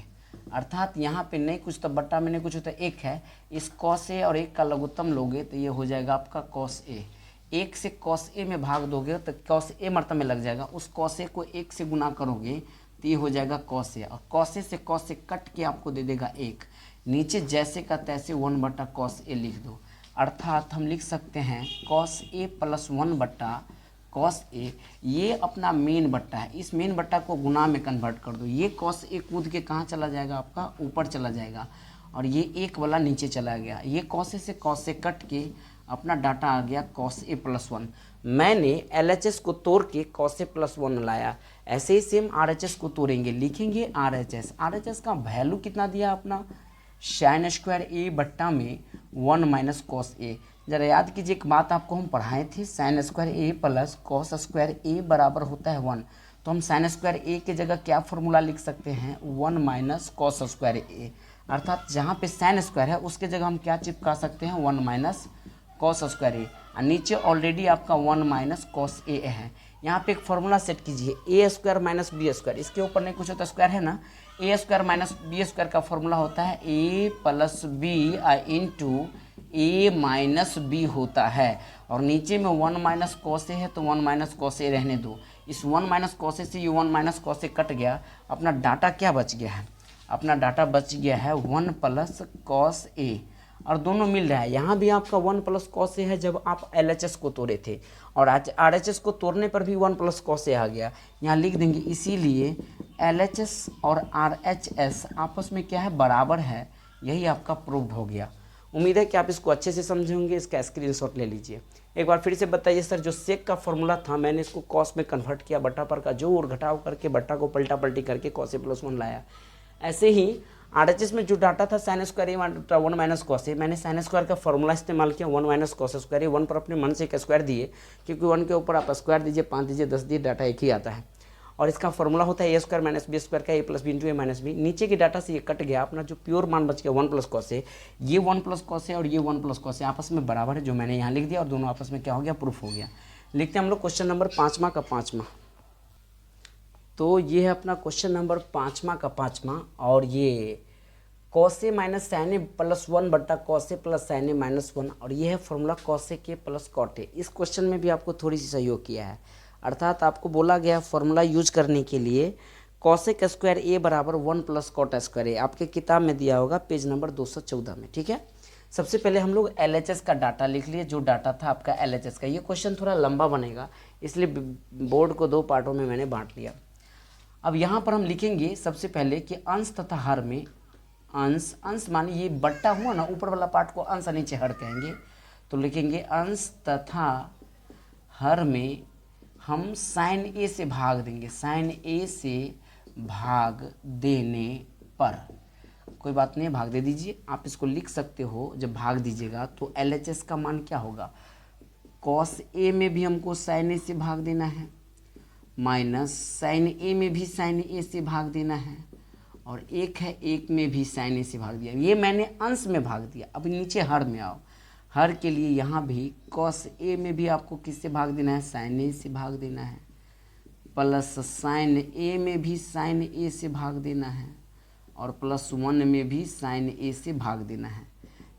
अर्थात यहाँ पे नहीं कुछ तो बट्टा में नहीं कुछ होता है, एक है। इस कॉस ए और एक का लघुत्तम लोगे तो ये हो जाएगा आपका कॉस ए। एक से कॉस ए में भाग दोगे तो कॉस ए मर्तबा में लग जाएगा, उस कॉस ए को एक से गुना करोगे तो ये हो जाएगा कॉस ए, और कॉस ए से कॉस ए कट के आपको दे देगा एक। नीचे जैसे का तैसे 1 बट्टा कॉस ए लिख दो। अर्थात हम लिख सकते हैं कॉस ए प्लस 1 बट्टा कॉस ए। ये अपना मेन बट्टा है, इस मेन बट्टा को गुना में कन्वर्ट कर दो। ये कॉस ए कूद के कहाँ चला जाएगा, आपका ऊपर चला जाएगा, और ये एक वाला नीचे चला गया। ये कॉस ए से कॉस ए कट के अपना डाटा आ गया कॉस ए प्लस 1। मैंने LHS को तोड़ के कॉस ए प्लस 1 लाया। ऐसे ही सेम RHS को तोड़ेंगे, लिखेंगे RHS का वैल्यू कितना दिया अपना साइन स्क्वायर ए बट्टा में 1 माइनस कॉस ए। जरा याद कीजिए एक बात आपको हम पढ़ाए थे, sign square a plus cos square ए बराबर होता है 1। तो हम साइन स्क्वायर ए की जगह क्या फॉर्मूला लिख सकते हैं 1 माइनस कॉस स्क्वायर ए, अर्थात जहाँ पे साइन स्क्वायर है उसके जगह हम क्या चिपका सकते हैं 1 माइनस कॉस स्क्वायर ए। और नीचे ऑलरेडी आपका 1 माइनस कॉस ए है। यहाँ पे एक फॉर्मूला सेट कीजिए ए स्क्वायर माइनस बी स्क्वायर, इसके ऊपर नहीं कुछ होता स्क्वायर है ना। ए स्क्वायर माइनस बी स्क्वायर का फॉर्मूला होता है ए प्लस बी इंटू ए माइनस बी होता है। और नीचे में 1 माइनस कॉस ए है तो 1 माइनस कॉस ए रहने दो। इस 1 माइनस कॉस ए से ये 1 माइनस कॉस ए कट गया। अपना डाटा क्या बच गया है, अपना डाटा बच गया है 1 प्लस कॉस ए, और दोनों मिल रहा है। यहाँ भी आपका 1 प्लस कॉस ए है जब आप LHS को तोड़े थे, और आज RHS को तोड़ने पर भी 1 प्लस कॉस ए आ गया। यहाँ लिख देंगे, इसीलिए LHS और RHS आपस में क्या है बराबर है। यही आपका प्रूव हो गया। उम्मीद है कि आप इसको अच्छे से समझे होंगे। इसका स्क्रीनशॉट ले लीजिए। एक बार फिर से बताइए सर, जो सेक का फॉर्मूला था मैंने इसको कॉस में कन्वर्ट किया, बट्टा पर का जोड़ घटाव करके बट्टा को पलटा पलटी करके कॉस ए प्लस 1 लाया। ऐसे ही RHS में जो डाटा था sign square A 1 minus cos A, मैंने साइन स्क्वायर का फॉर्मूला इस्तेमाल किया 1 माइनस कॉस स्क्वायर ए। 1 पर अपने मन से एक स्क्वायर दिए, क्योंकि 1 के ऊपर आप स्क्वायर दीजिए, 5 दीजिए, 10 दिए, डाटा एक ही आता है। और इसका फॉर्मूला होता है ए स्क्वायर माइनस बी स्क्वायर का ए प्लस बी इंटू ए माइनस बी। नीचे के डाटा से ये कट गया, अपना जो प्योर मान बच गया 1 प्लस कॉस ए। ये 1 प्लस कॉस ए और ये 1 प्लस कॉस ए आपस में बराबर है, जो मैंने यहाँ लिख दिया, और दोनों आपस में क्या हो गया प्रूफ हो गया। लिखते हैं हम लोग क्वेश्चन नंबर 5वां का 5वां। तो ये है अपना क्वेश्चन नंबर 5वां का 5वां, और ये cos A minus sign A plus 1 बट्टा cos A plus sine A minus 1, और ये है फॉर्मूला कॉस ए के प्लस कॉट ए। इस क्वेश्चन में भी आपको थोड़ी सी सहयोग किया है, अर्थात आपको बोला गया फॉर्मूला यूज करने के लिए कॉसेक स्क्वायर ए बराबर 1 प्लस कॉट स्क्वायर ए। आपके किताब में दिया होगा पेज नंबर 214 में, ठीक है। सबसे पहले हम लोग LHS का डाटा लिख लिए, जो डाटा था आपका LHS का। ये क्वेश्चन थोड़ा लंबा बनेगा, इसलिए बोर्ड को 2 पार्टों में मैंने बांट लिया। अब यहाँ पर हम लिखेंगे सबसे पहले कि अंश तथा हर में, अंश माने ये बट्टा हुआ ना, ऊपर वाला पार्ट को अंश, नीचे हर कहेंगे। तो लिखेंगे अंश तथा हर में हम साइन ए से भाग देंगे, साइन ए से भाग देने पर, कोई बात नहीं भाग दे दीजिए, आप इसको लिख सकते हो। जब भाग दीजिएगा तो LHS का मान क्या होगा, कॉस ए में भी हमको साइन ए से भाग देना है, माइनस साइन ए में भी साइन ए से भाग देना है, और एक है एक में भी साइन ए से भाग दिया। ये मैंने अंश में भाग दिया। अब नीचे हर में आओ, हर के लिए यहाँ भी कॉस ए में भी आपको किससे भाग देना है, साइन ए से भाग देना है, प्लस साइन ए में भी साइन ए से भाग देना है, और प्लस 1 में भी साइन ए से भाग देना है।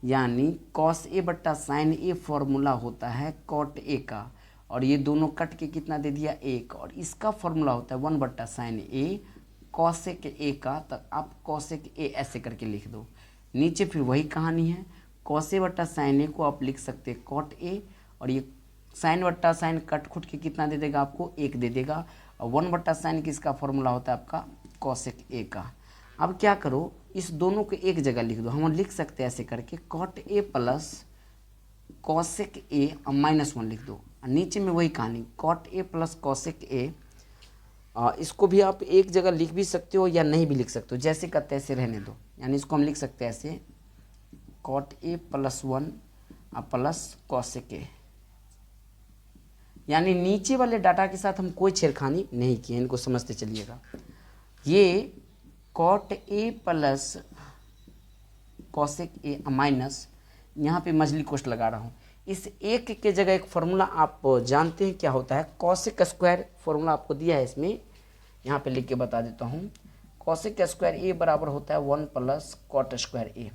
यानी कॉस ए बट्टा साइन ए फॉर्मूला होता है कॉट ए का, और ये दोनों कट के कितना दे दिया 1, और इसका फॉर्मूला होता है 1 बट्टा साइन ए कॉसेक ए का। तब आप कॉसेक ए ऐसे करके लिख दो। नीचे फिर वही कहानी है, कॉस ए बट्टा साइन ए को आप लिख सकते हैं कॉट ए, और ये साइन बट्टा साइन कट खुट के कितना दे देगा आपको 1 दे देगा, और 1 बट्टा साइन किसका फॉर्मूला होता है आपका कॉसेक ए का। अब क्या करो, इस दोनों को एक जगह लिख दो। हम लिख सकते हैं ऐसे करके कॉट ए प्लस कॉसेक ए -1 लिख दो, और नीचे में वही कहानी cot A plus cosec A. इसको भी आप एक जगह लिख भी सकते हो या नहीं भी लिख सकते हो, जैसे का तैसे रहने दो। यानी इसको हम लिख सकते हैं ऐसे कॉट ए प्लस 1 प्लस कॉसेक ए। यानी नीचे वाले डाटा के साथ हम कोई छेड़खानी नहीं किए, इनको समझते चलिएगा। ये cot A plus cosec A minus, यहाँ पे मझली कोष्ठ लगा रहा हूँ। इस एक के जगह एक फॉर्मूला आप जानते हैं क्या होता है, कॉसेक स्क्वायर फॉर्मूला आपको दिया है इसमें, यहाँ पे लिख के बता देता हूँ। कॉसेक स्क्वायर ए बराबर होता है 1 प्लस कॉट स्क्वायर ए।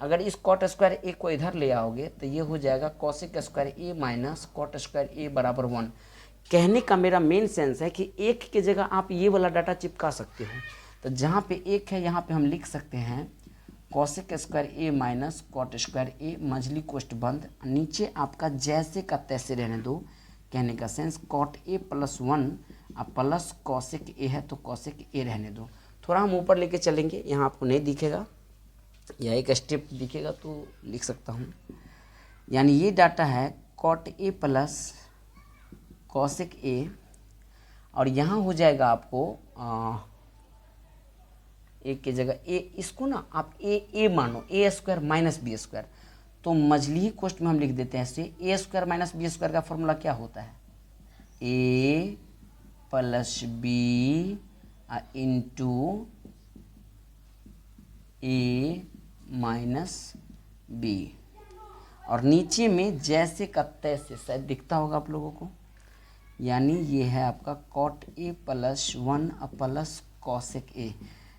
अगर इस कॉट स्क्वायर ए को इधर ले आओगे तो ये हो जाएगा कॉसेक स्क्वायर ए माइनस कॉट स्क्वायर ए बराबर 1। कहने का मेरा मेन सेंस है कि एक के जगह आप ये वाला डाटा चिपका सकते हो। तो जहाँ पे एक है यहाँ पे हम लिख सकते हैं कॉसेक स्क्वायर ए माइनस कॉट स्क्वायर ए मझली कोष्ठ बंद, नीचे आपका जैसे का तैसे रहने दो। कहने का sense cot A plus 1 plus cosec A है तो कॉसेक ए रहने दो। थोड़ा हम ऊपर लेके चलेंगे, यहाँ आपको नहीं दिखेगा। या एक स्टेप दिखेगा तो लिख सकता हूँ। यानी ये डाटा है कॉट ए प्लस कॉसेक ए, और यहाँ हो जाएगा आपको ए की जगह ए, इसको ना आप ए मानो, ए स्क्वायर माइनस बी स्क्वायर। तो मजली कोष्ठ में हम लिख देते हैं ऐसे, ए स्क्वायर माइनस बी स्क्वायर का फॉर्मूला क्या होता है, ए प्लस बी इंटू ए माइनस बी, और नीचे में जैसे का तैसे, शायद दिखता होगा आप लोगों को। यानी ये है आपका cot A plus 1 plus cosec A.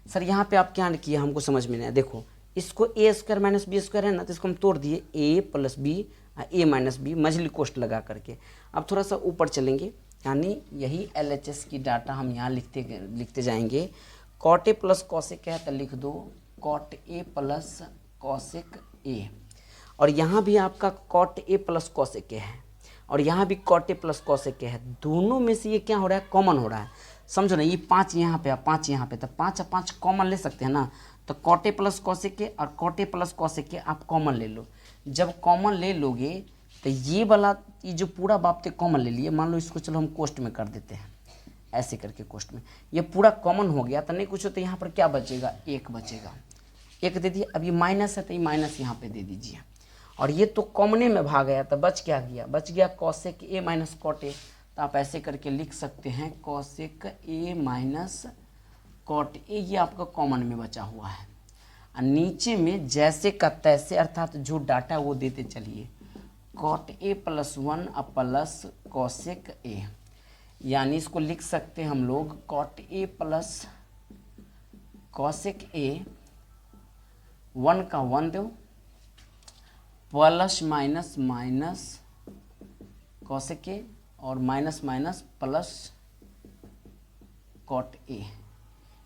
Sir यहाँ पे आप क्या किया हमको समझ में नहीं आया। देखो इसको ए स्क्वायर माइनस बी स्क्वायर है ना, तो इसको हम तोड़ दिए ए प्लस बी ए माइनस बी मजली कोष्ठ लगा करके। अब थोड़ा सा ऊपर चलेंगे, यानी यही LHS की डाटा हम यहाँ लिखते जाएंगे। कॉट ए प्लस कॉसेक है तो लिख दो कॉट ए प्लस कॉसेक ए, और यहाँ भी आपका cot A plus cosec A है, और यहाँ भी cot A plus cosec A है। दोनों में से ये क्या हो रहा है, कॉमन हो रहा है। समझो ना, ये 5 यहाँ पे, 5 यहाँ पे, तो 5 और 5 कॉमन ले सकते हैं ना। तो कॉट ए प्लस कॉसेक ए और cot A plus cosec a आप कॉमन ले लो। जब कॉमन ले लोगे तो ये वाला, ये जो पूरा बापते कॉमन ले लिए, मान लो इसको चलो हम कोष्ठ में कर देते हैं, ऐसे करके कोष्ठ में ये पूरा कॉमन हो गया। तो नहीं कुछ हो तो यहाँ पर क्या बचेगा, 1 बचेगा। 1 दे दिए। अब ये माइनस है तो ये माइनस यहाँ पे दे दीजिए, और ये तो कॉमने में भाग गया, तो बच क्या गया, बच गया cosec A minus cot A. तो आप ऐसे करके लिख सकते हैं cosec A minus cot A, ये आपका कॉमन में बचा हुआ है। और नीचे में जैसे का तैसे, अर्थात जो डाटा वो देते चलिए, कॉट ए प्लस 1 प्लस कॉसेक ए, यानी इसको लिख सकते हैं हम लोग कॉट ए प्लस कॉसेक ए, 1 का 1 दो, प्लस माइनस माइनस कॉसेक ए, और minus minus plus cot a.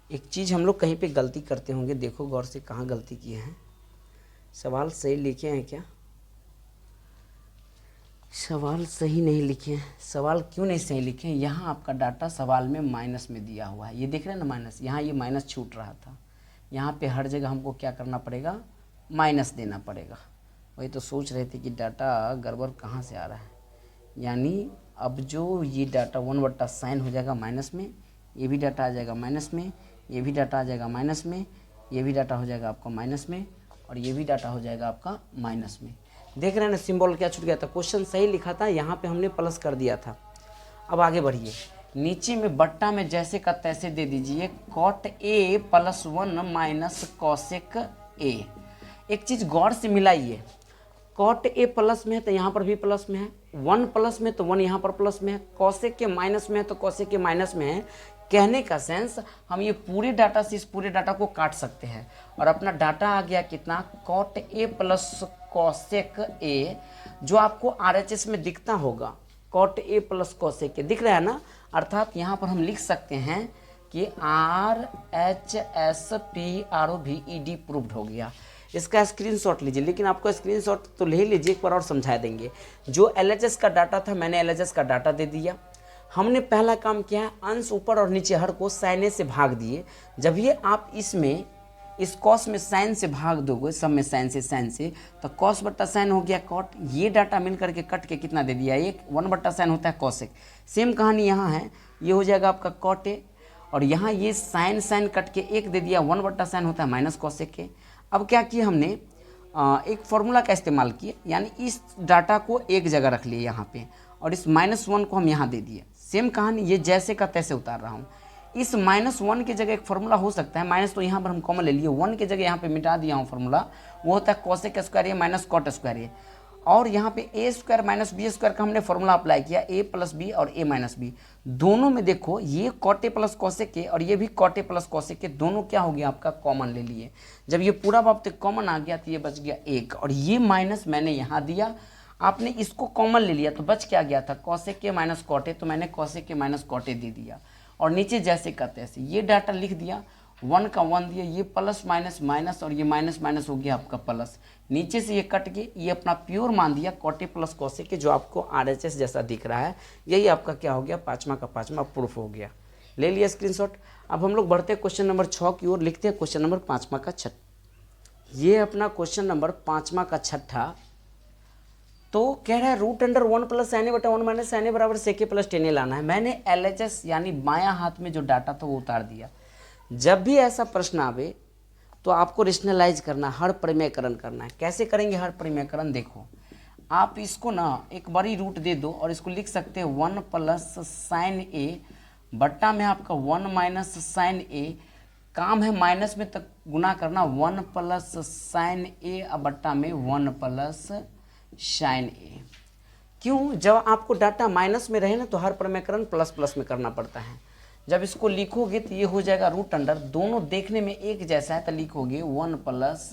एक चीज़ हम लोग कहीं पे गलती करते होंगे, देखो गौर से कहाँ गलती किए हैं। सवाल सही लिखे हैं क्या, सवाल सही नहीं लिखे हैं। सवाल क्यों नहीं सही लिखे हैं, यहाँ आपका डाटा सवाल में माइनस में दिया हुआ है, ये देख रहे हैं ना माइनस, यहाँ ये माइनस छूट रहा था। यहाँ पे हर जगह हमको क्या करना पड़ेगा, माइनस देना पड़ेगा। वही तो सोच रहे थे कि डाटा गड़बड़ कहाँ से आ रहा है। यानी अब जो ये डाटा 1/sin हो जाएगा माइनस में, ये भी डाटा आ जाएगा माइनस में, ये भी डाटा आ जाएगा माइनस में, ये भी डाटा हो जाएगा आपका माइनस में, और ये भी डाटा हो जाएगा आपका माइनस में। देख रहे हैं ना सिंबल क्या छूट गया था। क्वेश्चन सही लिखा था, यहाँ पे हमने प्लस कर दिया था। अब आगे बढ़िए, नीचे में बट्टा में जैसे का तैसे दे दीजिए cot A plus 1 minus cosec A. एक चीज़ गौर से मिलाइए, कॉट ए प्लस में है तो यहाँ पर भी प्लस में है, 1 प्लस में तो 1 यहाँ पर प्लस में है, कॉसेक के माइनस में है तो कॉसेक के माइनस में है। कहने का सेंस, हम ये पूरे डाटा से इस पूरे डाटा को काट सकते हैं, और अपना डाटा आ गया कितना, cot A plus cosec A, जो आपको RHS में दिखता होगा, cot A plus cosec A दिख रहा है ना। अर्थात यहाँ पर हम लिख सकते हैं कि RHSPROVED प्रूव्ड हो गया। इसका स्क्रीनशॉट लीजिए, लेकिन आपको स्क्रीनशॉट तो ले लीजिए, एक बार और समझा देंगे। जो LHS का डाटा था, मैंने LHS का डाटा दे दिया। हमने पहला काम किया है, अंश ऊपर और नीचे हर को साइन से भाग दिए। जब ये आप इसमें इस कॉस में साइन से भाग दोगे, सब में साइन से, तो कॉस बट्टा साइन हो गया कॉट। ये डाटा मिल करके कट के कितना दे दिया, 1/sin होता है कॉसेक। सेम कहानी यहाँ है, ये हो जाएगा आपका कॉट ए, और यहाँ ये साइन कट के 1 दे दिया, 1/sin होता है माइनस कॉसेक के। अब क्या किया हमने, एक फॉर्मूला का इस्तेमाल किया, यानी इस डाटा को एक जगह रख लिए यहाँ पे, और इस -1 को हम यहाँ दे दिए। सेम कहानी, ये जैसे का तैसे उतार रहा हूँ। इस -1 की जगह एक फार्मूला हो सकता है, माइनस तो यहाँ पर हम कॉमन ले लिए, 1 की जगह यहाँ पे मिटा दिया हूँ फार्मूला, वो होता है कॉसेक स्क्वायर ए माइनस कॉट स्क्वायर ए। और यहाँ पे ए स्क्वायर माइनस बी स्क्वायर का हमने फॉर्मूला अप्लाई किया, ए प्लस बी और ए माइनस बी। दोनों में देखो, ये कॉट ए प्लस कॉसेक ए और ये भी cot A plus cosec A, दोनों क्या हो गया आपका, कॉमन ले लिए। जब ये पूरा बात कॉमन आ गया तो ये बच गया 1, और ये माइनस मैंने यहाँ दिया, आपने इसको कॉमन ले लिया तो बच क्या गया था, कॉसेक के माइनस कॉट ए, तो मैंने कॉसेक के माइनस कॉट ए दे दिया। और नीचे जैसे कहते हैं ये डाटा लिख दिया, 1 का 1 दिया, ये प्लस माइनस माइनस, और ये माइनस माइनस हो गया आपका प्लस। नीचे से ये कट के ये अपना प्योर मान दिया कॉट ए प्लस कॉसेक के, जो आपको RHS जैसा दिख रहा है। यही आपका क्या हो गया, 5वां का 5वां प्रूफ हो गया। ले लिया स्क्रीनशॉट। अब हम लोग बढ़ते हैं क्वेश्चन नंबर 6 की ओर, लिखते हैं क्वेश्चन नंबर 5वां का 6। ये अपना क्वेश्चन नंबर 5वां का छठा। तो कह रहा है root under 1 plus N A बटा 1 माइनस एन ए बराबर सेके प्लस टेन ए लाना है। मैंने LHS यानी बायां हाथ में जो डाटा था वो उतार दिया। जब भी ऐसा प्रश्न आवे तो आपको रेशनलाइज करना, हर परिमेयकरण करना है। कैसे करेंगे हर परिमेयकरण? देखो, आप इसको ना एक बड़ी रूट दे दो और इसको लिख सकते हैं 1 प्लस साइन ए बट्टा में आपका 1 माइनस साइन ए, काम है माइनस में तक गुना करना, 1 प्लस साइन ए बट्टा में 1 प्लस साइन ए। क्यों? जब आपको डाटा माइनस में रहे ना तो हर परिमेयकरण प्लस प्लस में करना पड़ता है। जब इसको लिखोगे तो ये हो जाएगा रूट अंडर, दोनों देखने में एक जैसा है तो लिखोगे 1 प्लस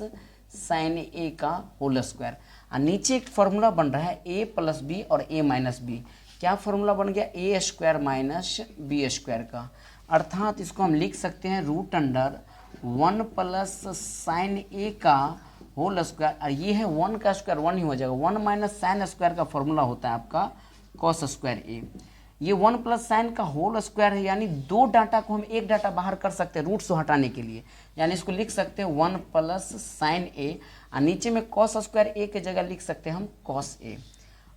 साइन ए का होल स्क्वायर। और नीचे एक फॉर्मूला बन रहा है ए प्लस बी और ए माइनस बी। क्या फॉर्मूला बन गया? ए स्क्वायर माइनस बी स्क्वायर का। अर्थात इसको हम लिख सकते हैं रूट अंडर 1 प्लस साइन ए का होल स्क्वायर, और ये है 1 का स्क्वायर 1 ही हो जाएगा। 1 माइनस साइन स्क्वायर का फॉर्मूला होता है आपका कॉस स्क्वायर ए। ये 1 प्लस साइन का होल स्क्वायर है, यानी दो डाटा को हम एक डाटा बाहर कर सकते हैं रूट्स को हटाने के लिए, यानी इसको लिख सकते हैं 1 प्लस साइन ए, और नीचे में कॉस स्क्वायर ए की जगह लिख सकते हैं हम कॉस ए।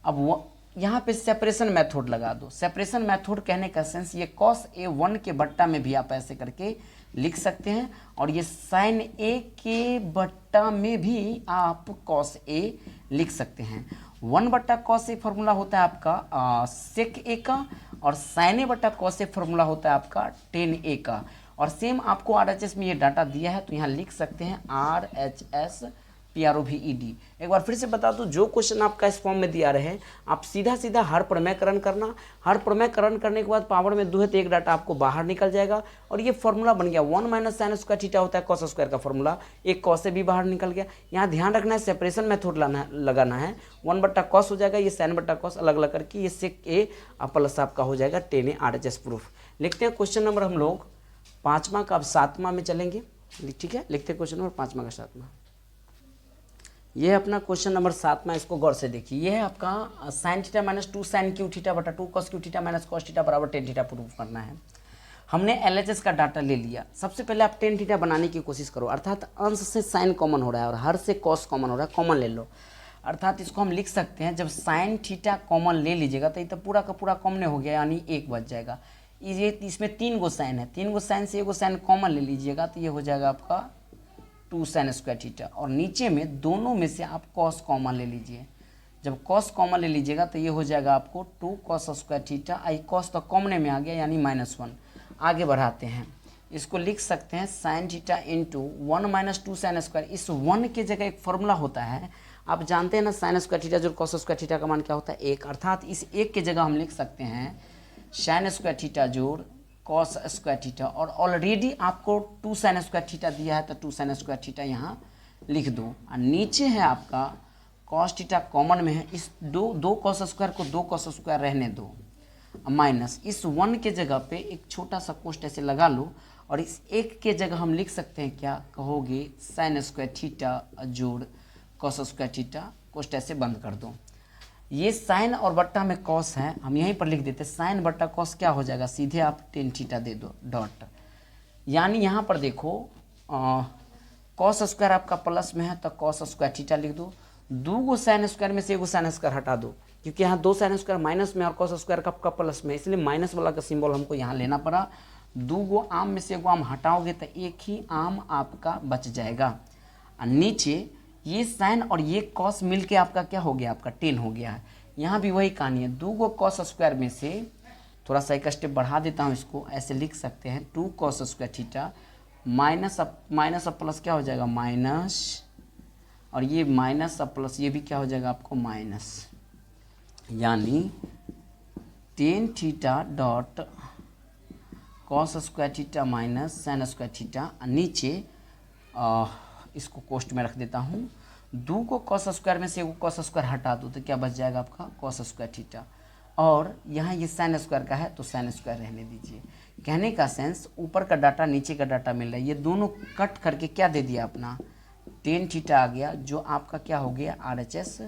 अब यहाँ पे सेपरेशन मेथड लगा दो। सेपरेशन मेथड कहने का सेंस, ये कॉस ए 1 के बट्टा में भी आप ऐसे करके लिख सकते हैं, और ये साइन ए के बट्टा में भी आप कॉस ए लिख सकते हैं। 1 बट्टा कॉस ए फॉर्मूला होता है आपका सेक ए का, और साइन ए बट्टा कॉस ए फॉर्मूला होता है आपका टेन ए का। और सेम आपको RHS में ये डाटा दिया है तो यहाँ लिख सकते हैं RHS PROVED। एक बार फिर से बता दूं, जो क्वेश्चन आपका इस फॉर्म में दिया रहे आप सीधा सीधा हर परिमेयकरण करना। हर परिमेयकरण करने के बाद पावर में 2 है तो एक डाटा आपको बाहर निकल जाएगा, और ये फॉर्मूला बन गया 1 माइनस साइन स्क्वायर थीटा होता है कॉस स्क्वायर का फॉर्मूला, एक कॉस से भी बाहर निकल गया। यहाँ ध्यान रखना है सेपरेशन मेथड लगाना है। 1 बट्टा कॉस हो जाएगा, ये साइन बट्टा कॉस अलग अलग करके ये सेक ए प्लस आपका हो जाएगा टेन ए RHS प्रूफ। लिखते हैं क्वेश्चन नंबर हम लोग 5वां का, अब 7वां में चलेंगे। ठीक है, लिखते हैं क्वेश्चन नंबर 5वां का 7वां। ये है अपना क्वेश्चन नंबर 7वां, इसको गौर से देखिए। ये है आपका sine theta minus 2 sine cube theta बटा 2 cos cube theta minus cos theta बराबर टेन थीटा प्रूफ करना है। हमने LHS का डाटा ले लिया। सबसे पहले आप टेन थीटा बनाने की कोशिश करो, अर्थात अंश से साइन कॉमन हो रहा है और हर से कॉस कॉमन हो रहा है, कॉमन ले लो। अर्थात इसको हम लिख सकते हैं, जब साइन थीटा कॉमन ले लीजिएगा तो ये तो पूरा का पूरा कॉमन हो गया, यानी 1 बच जाएगा। ये इसमें 3 गो साइन है, 3 गो साइन से 1 गो साइन कॉमन ले लीजिएगा तो ये हो जाएगा आपका 2 साइन स्क्वायर थीटा, और नीचे में दोनों में से आप कॉस कॉमन ले लीजिए। जब कॉस कॉमन ले लीजिएगा तो ये हो जाएगा आपको 2 cos square theta. I cos तो कॉमन में आ गया यानी -1। आगे बढ़ाते हैं, इसको लिख सकते हैं sine theta into 1 minus 2 sine square. इस 1 के जगह एक फॉर्मूला होता है, आप जानते हैं ना, साइन स्क्वायर थीटा जो कॉस स्क्वायर थीटा का मान क्या होता है 1। अर्थात इस 1 के जगह हम लिख सकते हैं साइन स्क्वायर थीटा जोड़ कॉस स्क्वायर थीटा, और ऑलरेडी आपको 2 साइन स्क्वायर थीटा दिया है तो 2 साइन स्क्वायर थीटा यहाँ लिख दो। और नीचे है आपका कॉस थीटा कॉमन में है, इस दो कॉस स्क्वायर को 2 कॉस स्क्वायर रहने दो, माइनस इस 1 के जगह पे एक छोटा सा कोष्ट ऐसे लगा लो, और इस 1 के जगह हम लिख सकते हैं, क्या कहोगे, साइन स्क्वायर थीटा जोड़ कॉस स्क्वायर थीटा, कोष्ट ऐसे बंद कर दो। ये साइन और बट्टा में कॉस है, हम यहीं पर लिख देते साइन बट्टा कॉस, क्या हो जाएगा, सीधे आप टेन थीटा दे दो डॉट। यानी यहाँ पर देखो कॉस स्क्वायर आपका प्लस में है तो कॉस स्क्वायर थीटा लिख दो। 2 गो साइन स्क्वायर में से 1 गो साइन स्क्वायर हटा दो, क्योंकि यहाँ 2 साइन स्क्वायर माइनस में और कॉस स्क्वायर का प्लस में, इसलिए माइनस वाला का सिंबल हमको यहाँ लेना पड़ा। 2 गो आम में से 1 गो आम हटाओगे तो एक ही आम आपका बच जाएगा। और नीचे ये साइन और ये कॉस मिलके आपका क्या हो गया, आपका 10 हो गया है। यहाँ भी वही कहानी है, 2 गो कॉस स्क्वायर में से थोड़ा सा एक स्टेप बढ़ा देता हूँ, इसको ऐसे लिख सकते हैं 2 कॉस स्क्वायर थीटा माइनस अब प्लस क्या हो जाएगा माइनस, और ये माइनस अब प्लस ये भी क्या हो जाएगा आपको माइनस, यानी tan theta dot cos square theta minus sine square theta. नीचे इसको कोष्ट में रख देता हूँ, 2 को कॉस स्क्वायर में से 1 कॉस स्क्वायर हटा दो तो क्या बच जाएगा आपका कॉस स्क्वायर थीटा, और यहाँ ये साइन स्क्वायर का है तो साइन स्क्वायर रहने दीजिए। कहने का सेंस, ऊपर का डाटा नीचे का डाटा मिल रहा है, ये दोनों कट करके क्या दे दिया अपना टेन थीटा आ गया, जो आपका क्या हो गया RHS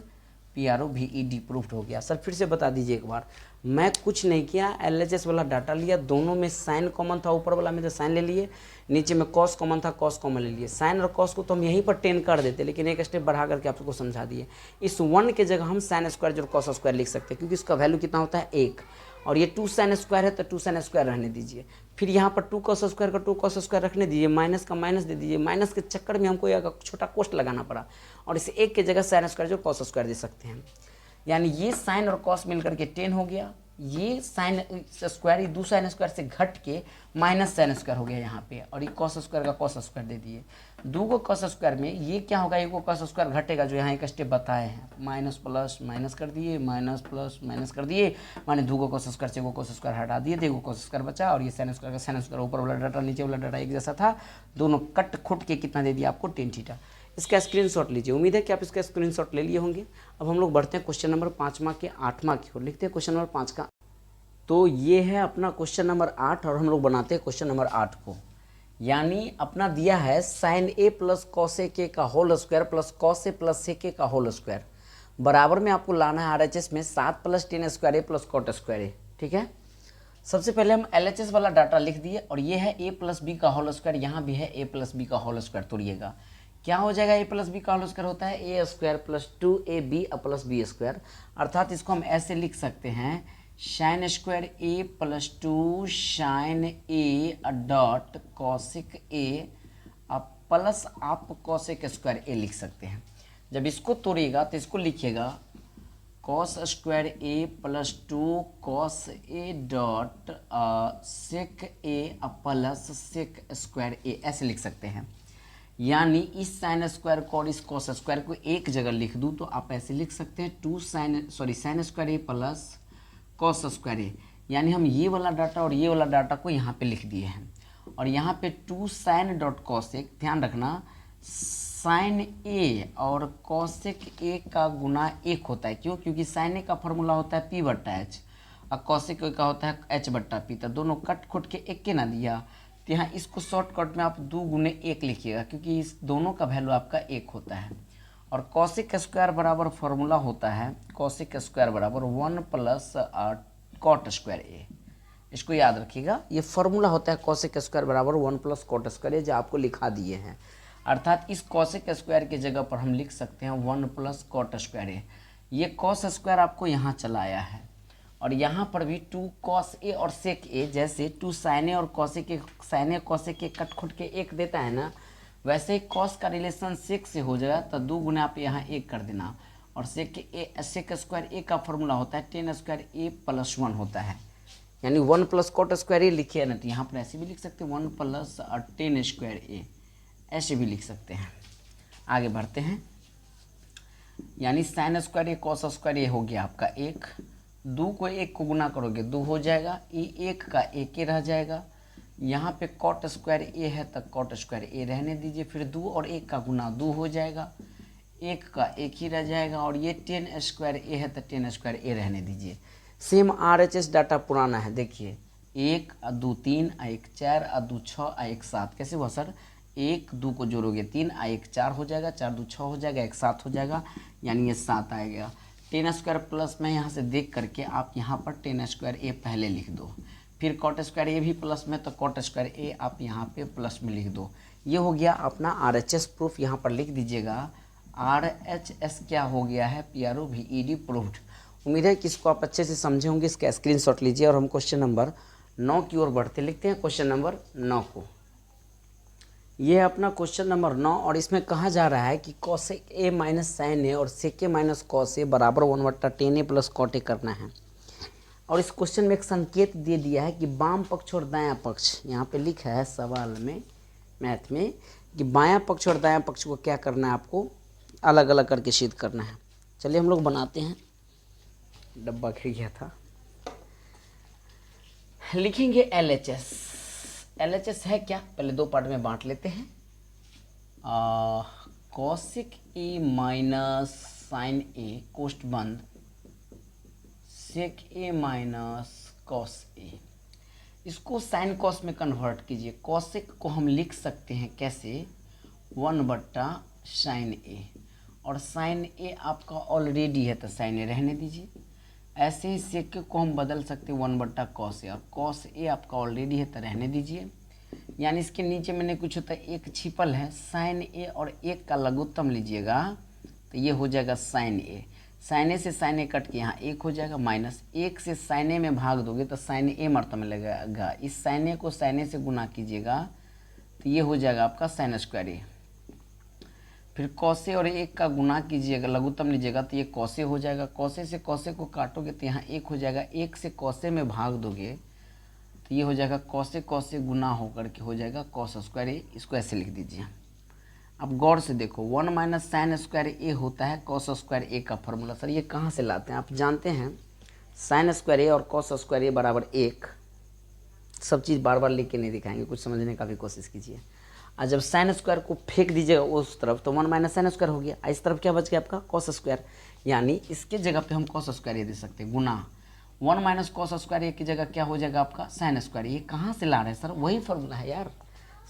PROVED प्रूफ्ड हो गया। सर फिर से बता दीजिए एक बार, मैं कुछ नहीं किया, LHS वाला डाटा लिया, दोनों में साइन कॉमन था, ऊपर वाला में तो साइन ले लिए, नीचे में कॉस कॉमन था, कॉस कॉमन ले लिए। साइन और कॉस को तो हम यहीं पर 10 कर देते, लेकिन एक स्टेप बढ़ा करके आपको समझा दिए। इस 1 के जगह हम साइन स्क्वायर जो कॉस स्क्वायर लिख सकते हैं, क्योंकि इसका वैल्यू कितना होता है 1, और ये 2 साइन स्क्वायर है तो 2 साइन स्क्वायर रहने दीजिए। फिर यहाँ पर 2 कॉस स्क्वायर का 2 कॉस स्क्वायर रखने दीजिए, माइनस का माइनस दे दीजिए। माइनस के चक्कर में हमको एक छोटा कोष्ट लगाना पड़ा, और इसे 1 के जगह साइन स्क्वायर जो कॉस स्क्वायर दे सकते हैं। यानी ये साइन और कॉस मिलकर के 10 हो गया, ये साइन स्क्वायर, ये 2 साइन स्क्वायर से घट के माइनस साइन स्क्वायर हो गया यहाँ पे, और ये कॉस स्क्वायर का कॉस स्क्वायर दे दिए। 2 को कॉस स्क्वायर में ये क्या होगा, 1 को कॉस स्क्वायर घटेगा, जो यहाँ एक स्टेप बताए हैं, माइनस प्लस माइनस कर दिए, माइनस प्लस माइनस कर दिए, माने 2 को कॉस स्क्वायर से 1 को कॉस स्क्वायर हटा दिए, 2 को कॉस स्क्वायर बचा, और ये साइन स्क्वायर का साइन स्क्वायर, ऊपर वाला डाटा नीचे वाला डाटा एक जैसा था, दोनों कट खुट के कितना दे दिया आपको, tan थीटा। इसका स्क्रीनशॉट लीजिए, उम्मीद है कि आप इसका स्क्रीनशॉट ले लिए होंगे। अब हम लोग बढ़ते हैं क्वेश्चन नंबर 5वां के 8वां की ओर, लिखते हैं क्वेश्चन नंबर 5 का। तो ये है अपना क्वेश्चन नंबर 8, और हम लोग बनाते हैं क्वेश्चन नंबर 8 को। यानी अपना दिया है sign A plus cos A के का whole square plus cos A plus से के का होल स्क्वायर, बराबर में आपको लाना है RHS में 7 plus tan square a plus cot square ए। ठीक है, सबसे पहले हम LHS वाला डाटा लिख दिए, और ये है a प्लस बी का होल स्क्वायर, यहाँ भी है a प्लस बी का होल स्क्वायर। तोड़िएगा, क्या हो जाएगा, a प्लस बी का होल स्क्वायर होता है a square plus 2ab plus b square, अर्थात इसको हम ऐसे लिख सकते हैं, sine square a plus 2 sine a dot cosec a plus आप कॉसिक स्क्वायर a लिख सकते हैं। जब इसको तोड़िएगा तो इसको लिखिएगा cos square a plus 2 cos a dot sec a plus sec square a, ऐसे लिख सकते हैं। यानी इस साइन स्क्वायर को और इस कॉस स्क्वायर को एक जगह लिख दूँ तो आप ऐसे लिख सकते हैं 2 sine square a plus cos square a. यानी हम ये वाला डाटा और ये वाला डाटा को यहाँ पे लिख दिए हैं, और यहाँ पे 2 साइन डॉट कॉसेक, ध्यान रखना साइन ए और कॉसेक ए का गुना 1 होता है। क्यों, क्योंकि साइन ए का फॉर्मूला होता है p बट्टा एच, और कॉसेक ए का होता है h बट्टा पी, तो दोनों कट खुट के 1 के ना दिया, तो यहाँ इसको शॉर्टकट में आप 2 गुने 1 लिखिएगा, क्योंकि इस दोनों का वैल्यू आपका 1 होता है। और कॉसिक स्क्वायर बराबर फॉर्मूला होता है, कॉसिक स्क्वायर बराबर 1 प्लस कॉट स्क्वायर ए, इसको याद रखिएगा। ये फॉर्मूला होता है कॉसिक स्क्वायर बराबर 1 प्लस कॉट स्क्वायर ए, जो आपको लिखा दिए हैं। अर्थात इस कॉसिक स्क्वायर की जगह पर हम लिख सकते हैं 1 प्लस कॉट स्क्वायर ए। ये कॉस स्क्वायर आपको यहाँ चला आया है, और यहाँ पर भी 2 कॉस ए और सेक ए, जैसे 2 साइन ए और कॉसिक ए, साइन ए कॉसिक ए कट खुट के 1 देता है ना, वैसे ही कॉस का रिलेशन सेक से हो जाएगा तो 2 गुना आप यहाँ 1 कर देना, और सेक स्क्वायर ए का फॉर्मूला होता है tan स्क्वायर ए प्लस 1 होता है। यानी 1 प्लस कॉट स्क्वायर ए लिखिए ना, तो यहाँ पर ऐसे भी लिख सकते हैं 1 प्लस tan स्क्वायर ए, ऐसे भी लिख सकते हैं। आगे बढ़ते हैं, यानी साइन स्क्वायर ए कॉस स्क्वायर ए हो गया आपका 1, 2 को 1 को गुना करोगे 2 हो जाएगा, ये 1 का 1 ही रह जाएगा। यहाँ पे कॉट स्क्वायर ए है तो कॉट स्क्वायर ए रहने दीजिए, फिर 2 और 1 का गुना 2 हो जाएगा, 1 का 1 ही रह जाएगा, और ये tan स्क्वायर ए है तो tan स्क्वायर ए रहने दीजिए। सेम RHS डाटा पुराना है, देखिए 1 और 2 3 और 1 4 और 2 6 और 1 7, कैसे हुआ सर, 1 2 को जोड़ोगे 3 और 1 4 हो जाएगा, 4 2 6 हो जाएगा, 1 7 हो जाएगा, यानी ये 7 आएगा। tan स्क्वायर प्लस में यहाँ से देख करके आप यहाँ पर tan स्क्वायर ए पहले लिख दो, फिर कॉट स्क्वायर ए भी प्लस में, तो कॉट स्क्वायर ए आप यहाँ पे प्लस में लिख दो। ये हो गया अपना RHS प्रूफ, यहाँ पर लिख दीजिएगा RHS क्या हो गया है, PROVED प्रूफ्ड। उम्मीद है कि इसको आप अच्छे से समझे होंगे। इसका स्क्रीनशॉट लीजिए, और हम क्वेश्चन नंबर 9 की ओर बढ़ते, लिखते हैं क्वेश्चन नंबर 9 को। ये है अपना क्वेश्चन नंबर 9, और इसमें कहा जा रहा है कि cosec A minus sign a और सेक ए माइनस कॉस ए बराबर 1/tan ए प्लस कॉट ए करना है। और इस क्वेश्चन में एक संकेत दे दिया है कि बाम पक्ष और दायां पक्ष, यहाँ पे लिखा है सवाल में मैथ में कि बायां पक्ष और दायां पक्ष को क्या करना है, आपको अलग अलग करके सिद्ध करना है। चलिए हम लोग बनाते हैं, डब्बा गिर गया था। लिखेंगे LHS है क्या, पहले 2 पार्ट में बांट लेते हैं। कॉसिक ए माइनस साइन ए कोष्ठ बंद सेक ए माइनस कॉस ए, इसको साइन कॉस में कन्वर्ट कीजिए। कॉसेक को हम लिख सकते हैं कैसे, 1/sin ए, और साइन ए आपका ऑलरेडी है तो साइन ए रहने दीजिए। ऐसे ही सेक को हम बदल सकते हैं 1/cos ए, और cos ए आपका ऑलरेडी है तो रहने दीजिए। यानी इसके नीचे मैंने कुछ होता है एक छिपल है साइन ए, और एक का लघुत्तम लीजिएगा तो ये हो जाएगा साइन ए। साइन ए से साइन ए कट के यहाँ एक हो जाएगा, माइनस एक से साइन ए में भाग दोगे तो साइन ए मर्तबा में लगेगा। इस साइन ए को साइन ए से गुना कीजिएगा तो ये हो जाएगा आपका साइन स्क्वायर ए। फिर कौसे और एक का गुना कीजिएगा, लघुत्तम लीजिएगा तो ये कौसे हो जाएगा। कौसे से कौसे को काटोगे तो यहाँ एक हो जाएगा, एक से कौसे में भाग दोगे तो ये हो जाएगा कौसे कौसे गुना होकर के हो जाएगा कॉस स्क्वायर ए। इसको ऐसे लिख दीजिए। अब गौर से देखो 1 माइनस साइन स्क्वायर ए होता है कॉस स्क्वायर ए का फॉर्मूला। सर ये कहाँ से लाते हैं? आप जानते हैं साइन स्क्वायर ए और कॉस स्क्वायर ए बराबर एक। सब चीज़ बार बार लिख के नहीं दिखाएंगे, कुछ समझने का भी कोशिश कीजिए। और जब साइन स्क्वायर को फेंक दीजिएगा उस तरफ तो 1 माइनस साइन स्क्वायर हो गया। इस तरफ क्या बच गया आपका कॉस स्क्वायर, यानी इसके जगह पे हम कॉस स्क्वायर ए दे सकते हैं गुना 1 माइनस कॉस स्क्वायर ए की जगह क्या हो जाएगा आपका साइन स्क्वायर। ये कहाँ से ला रहे हैं सर? वही फॉर्मूला है यार,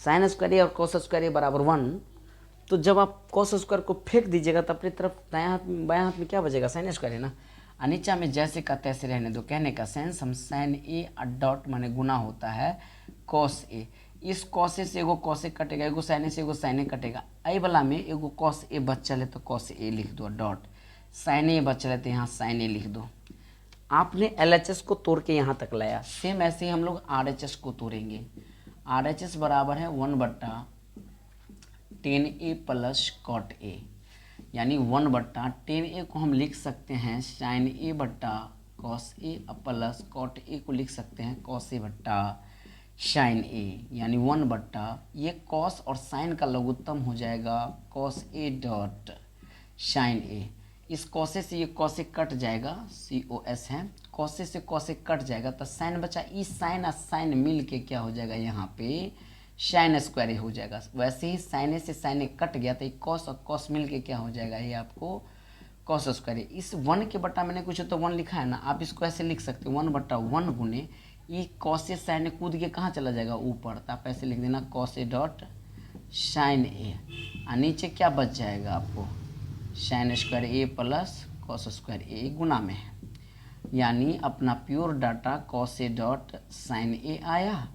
साइन स्क्वायर ए और कॉस स्क्वायर ए बराबर 1। तो जब आप कॉस स्क्वायर को फेंक दीजिएगा तो अपनी तरफ दायां हाथ में बायां हाथ में क्या बचेगा साइन स्क्वायर है ना। नीचा में जैसे का तैसे रहने दो। कहने का सेंस हम साइन ए डॉट माने गुना होता है कॉस ए। इस कॉसे से एगो कॉसे कटेगा, एगो साइने से एगो साइने कटेगा। आई वाला में एगो कॉस ए बच है तो कॉस ए लिख दो डॉट, साइने ए बच तो यहाँ साइन ए लिख दो। आपने LHS को तोड़ के यहाँ तक लाया, सेम ऐसे ही हम लोग RHS को तोड़ेंगे। RHS बराबर है 1/10A प्लस कॉट ए, यानी 1/10A को हम लिख सकते हैं साइन ए बट्टा cos A plus cot A को लिख सकते हैं कॉस ए बट्टा साइन ए, यानी 1/, ये कॉस और साइन का लघुत्तम हो जाएगा कॉस ए डॉट साइन ए। इस कॉसे से ये कॉसे कट जाएगा, COS है, कॉसे से कॉसे कट जाएगा तो साइन बचा। इस साइन और साइन मिल के क्या हो जाएगा यहाँ पे साइन स्क्वायर ए हो जाएगा। वैसे ही साइन ए से साइन ए कट गया तो कॉस और कॉस मिल के क्या हो जाएगा ये आपको कॉस स्क्वायर ए। इस 1 के बट्टा मैंने कुछ तो 1 लिखा है ना, आप इसको ऐसे लिख सकते हो 1/1 गुने ये कॉस ए साइन ए कूद के कहाँ चला जाएगा ऊपर, तो आप ऐसे लिख देना cos a dot sine a. और नीचे क्या बच जाएगा आपको sine square a plus cos square a गुना में है, यानी अपना pure data cos a dot sine a आया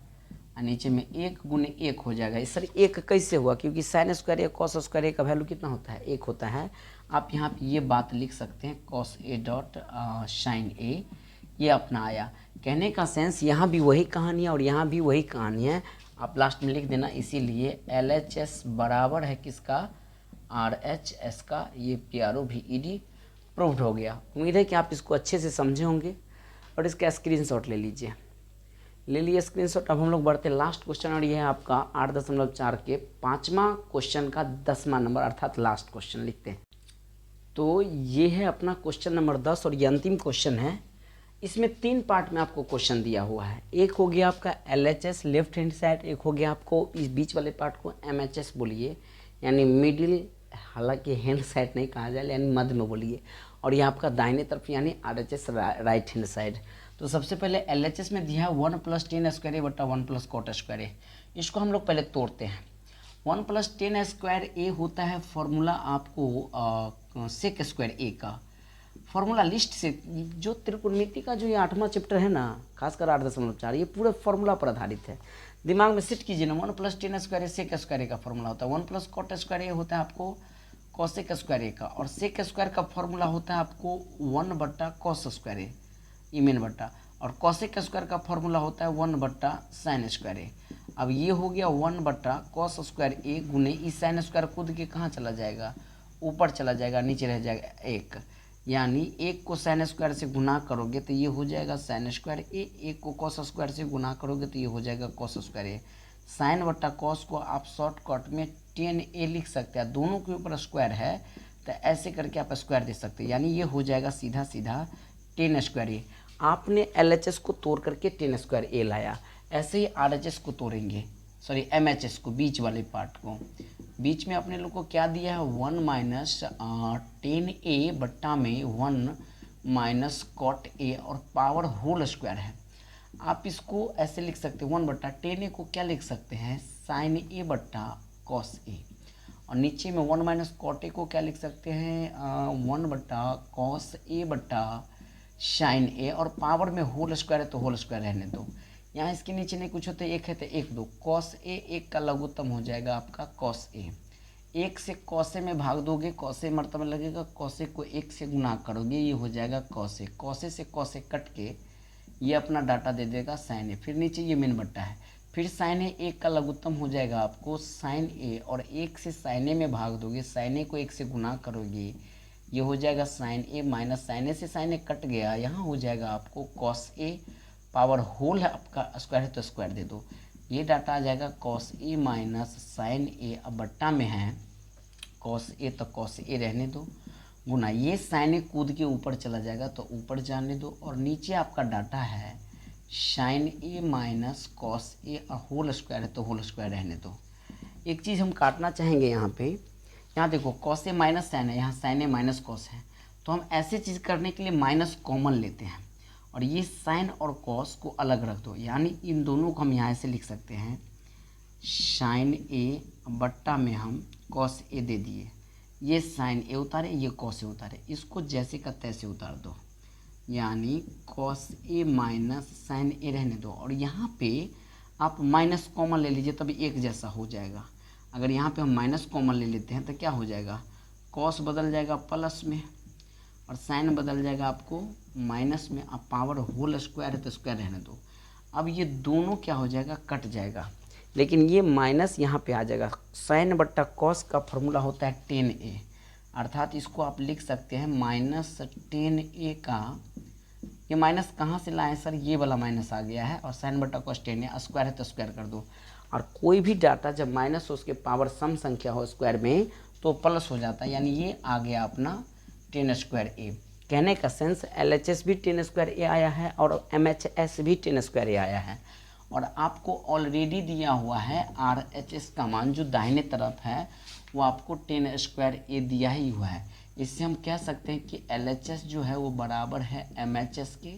और नीचे में 1 गुने 1 हो जाएगा। इस सर 1 कैसे हुआ? क्योंकि साइन स्क्वायर ए कॉस स्क्वायर ए का वैल्यू कितना होता है 1 होता है। आप यहाँ पे ये बात लिख सकते हैं कॉस ए डॉट साइन ए, ये अपना आया। कहने का सेंस यहाँ भी वही कहानी है और यहाँ भी वही कहानी है, आप लास्ट में लिख देना। इसीलिए LHS बराबर है किसका RHS का। ये PROVED प्रूव्ड हो गया। उम्मीद है कि आप इसको अच्छे से समझे होंगे और इसका स्क्रीनशॉट ले लीजिए। ले लिए स्क्रीनशॉट। अब हम लोग बढ़ते लास्ट क्वेश्चन और ये है आपका 8.4 के 5वां क्वेश्चन का 10वां नंबर अर्थात लास्ट क्वेश्चन लिखते हैं। तो ये है अपना क्वेश्चन नंबर 10 और ये अंतिम क्वेश्चन है। इसमें 3 पार्ट में आपको क्वेश्चन दिया हुआ है। एक हो गया आपका LHS लेफ्ट हैंड साइड, एक हो गया आपको इस बीच वाले पार्ट को MHS बोलिए यानी मिडिल, हालांकि हैंड साइड नहीं कहा जाए यानी मध्य में बोलिए, और ये आपका दाहिने तरफ यानी RHS राइट हैंड साइड। तो सबसे पहले LHS में दिया है 1 + 10 स्क्वायर ए बटा 1 + कॉट स्क्वायर ए। इसको हम लोग पहले तोड़ते हैं। 1 + 10 स्क्वायर ए होता है फॉर्मूला आपको सेक स्क्वायर ए का फॉर्मूला लिस्ट से। जो त्रिकोणमिति का जो ये 8वां चैप्टर है ना, खासकर 8.4, ये पूरे फॉर्मूला पर आधारित है। दिमाग में सेट कीजिए ना, 1 + 10 स्क्वायर ए सेक स्क्वायर ए का फॉर्मूला होता है। 1 + कॉट स्क्वायर ए होता है आपको कॉसेक स्क्वायर ए का, और सेक स्क्वायर का फॉर्मूला होता है आपको 1/cos स्क्वायर ए इमेन बट्टा, और कॉसेक स्क्वायर का फॉर्मूला होता है 1/sin स्क्वायर ए। अब ये हो गया 1/cos स्क्वायर ए गुने इस साइन स्क्वायर कूद के कहाँ चला जाएगा ऊपर चला जाएगा, नीचे रह जाएगा 1, यानी 1 को साइन स्क्वायर से गुना करोगे तो ये हो जाएगा साइन स्क्वायर ए, 1 को कॉस स्क्वायर से गुना करोगे तो ये हो जाएगा कॉस स्क्वायर ए। साइन बट्टा कॉस को आप शॉर्टकट में 10A लिख सकते हैं, दोनों के ऊपर स्क्वायर है तो ऐसे करके आप स्क्वायर दे सकते हैं, यानी ये हो जाएगा सीधा सीधा 10 स्क्वायर ए। आपने LHS को तोड़ करके 10 स्क्वायर ए लाया, ऐसे ही RHS को तोड़ेंगे, सॉरी MHS को, बीच वाले पार्ट को। बीच में अपने लोग को क्या दिया है 1 - 10A बट्टा में 1 - कॉट ए और पावर होल स्क्वायर है। आप इसको ऐसे लिख सकते हैं 1/10A को क्या लिख सकते हैं साइन ए बट्टा कॉस ए, और नीचे में 1 - कॉट ए को क्या लिख सकते हैं 1/cos ए बट्टा साइन ए, और पावर में होल स्क्वायर है तो होल स्क्वायर रहने दो। यहाँ इसके नीचे नहीं कुछ होता, एक है तो एक दो, कॉस ए, एक का लघुत्तम हो जाएगा आपका कॉस ए। एक से कॉसे में भाग दोगे, कॉसे मर्तबा लगेगा, कॉसे को एक से गुना करोगे, ये हो जाएगा कॉसे। कॉसे से कॉसे कट के ये अपना डाटा दे देगा साइन ए। फिर नीचे ये मेन बट्टा है, फिर साइन ए, एक का लघुत्तम हो जाएगा आपको साइन ए, और एक से साइन ए में भाग दोगे, साइन ए को एक से गुना करोगे, ये हो जाएगा साइन ए माइनस साइन ए से साइन ए कट गया, यहाँ हो जाएगा आपको कॉस ए, पावर होल है आपका, स्क्वायर है तो स्क्वायर दे दो, ये डाटा आ जाएगा कॉस ए माइनस साइन ए। अब बट्टा में है कॉस ए तो कॉस ए रहने दो, गुना ये साइन ए कूद के ऊपर चला जाएगा तो ऊपर जाने दो, और नीचे आपका डाटा है sign A minus cos A, whole square है तो होल स्क्वायर रहने दो। एक चीज़ हम काटना चाहेंगे यहाँ पे, यहाँ देखो कॉस ए माइनस साइन है, यहाँ साइन ए माइनस कॉस है, तो हम ऐसी चीज़ करने के लिए माइनस कॉमन लेते हैं, और ये साइन और कॉस को अलग रख दो, यानी इन दोनों को हम यहाँ से लिख सकते हैं साइन ए बट्टा में हम कॉस ए दे दिए, ये साइन ए उतारे, ये कॉस ए उतारे, इसको जैसे का तैसे उतार दो, यानी कॉस ए माइनस साइन ए रहने दो, और यहाँ पे आप माइनस कॉमन ले लीजिए तभी एक जैसा हो जाएगा। अगर यहाँ पे हम माइनस कॉमन ले लेते हैं तो क्या हो जाएगा, कॉस बदल जाएगा प्लस में, और साइन बदल जाएगा आपको माइनस में। अब पावर होल स्क्वायर है तो स्क्वायर रहने दो, अब ये दोनों क्या हो जाएगा, कट जाएगा, लेकिन ये माइनस यहाँ पे आ जाएगा। साइन बट्टा कॉस का फॉर्मूला होता है 10a, अर्थात इसको आप लिख सकते हैं माइनस 10a का, ये माइनस कहाँ से लाए सर, ये वाला माइनस आ गया है, और साइन बट्टा कॉस 10a, स्क्वायर है तो स्क्वायर कर दो, और कोई भी डाटा जब माइनस हो उसके पावर सम संख्या हो स्क्वायर में तो प्लस हो जाता है, यानी ये आ गया अपना 10 स्क्वायर ए। कहने का सेंस LHS भी 10 स्क्वायर ए आया है और MHS भी 10 स्क्वायर ए आया है, और आपको ऑलरेडी दिया हुआ है RHS का मान जो दाहिने तरफ है वो आपको 10 स्क्वायर ए दिया ही हुआ है। इससे हम कह सकते हैं कि LHS जो है वो बराबर है MHS के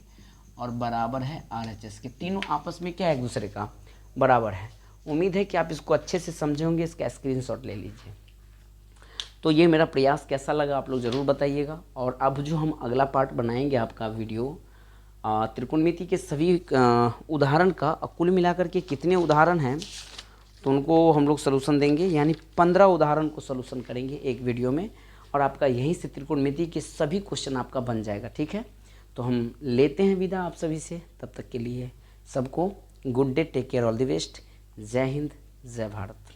और बराबर है RHS के, तीनों आपस में क्या है एक दूसरे का बराबर है। उम्मीद है कि आप इसको अच्छे से समझे होंगे, इसका स्क्रीनशॉट ले लीजिए। तो ये मेरा प्रयास कैसा लगा आप लोग ज़रूर बताइएगा। और अब जो हम अगला पार्ट बनाएंगे आपका वीडियो त्रिकोणमिति के सभी उदाहरण का, कुल मिलाकर के कितने उदाहरण हैं तो उनको हम लोग सलूशन देंगे, यानी 15 उदाहरण को सलूशन करेंगे एक वीडियो में, और आपका यहीं से त्रिकोणमिति के सभी क्वेश्चन आपका बन जाएगा। ठीक है, तो हम लेते हैं विदा आप सभी से, तब तक के लिए सबको good day, take care, all the best, जय हिंद, जय भारत।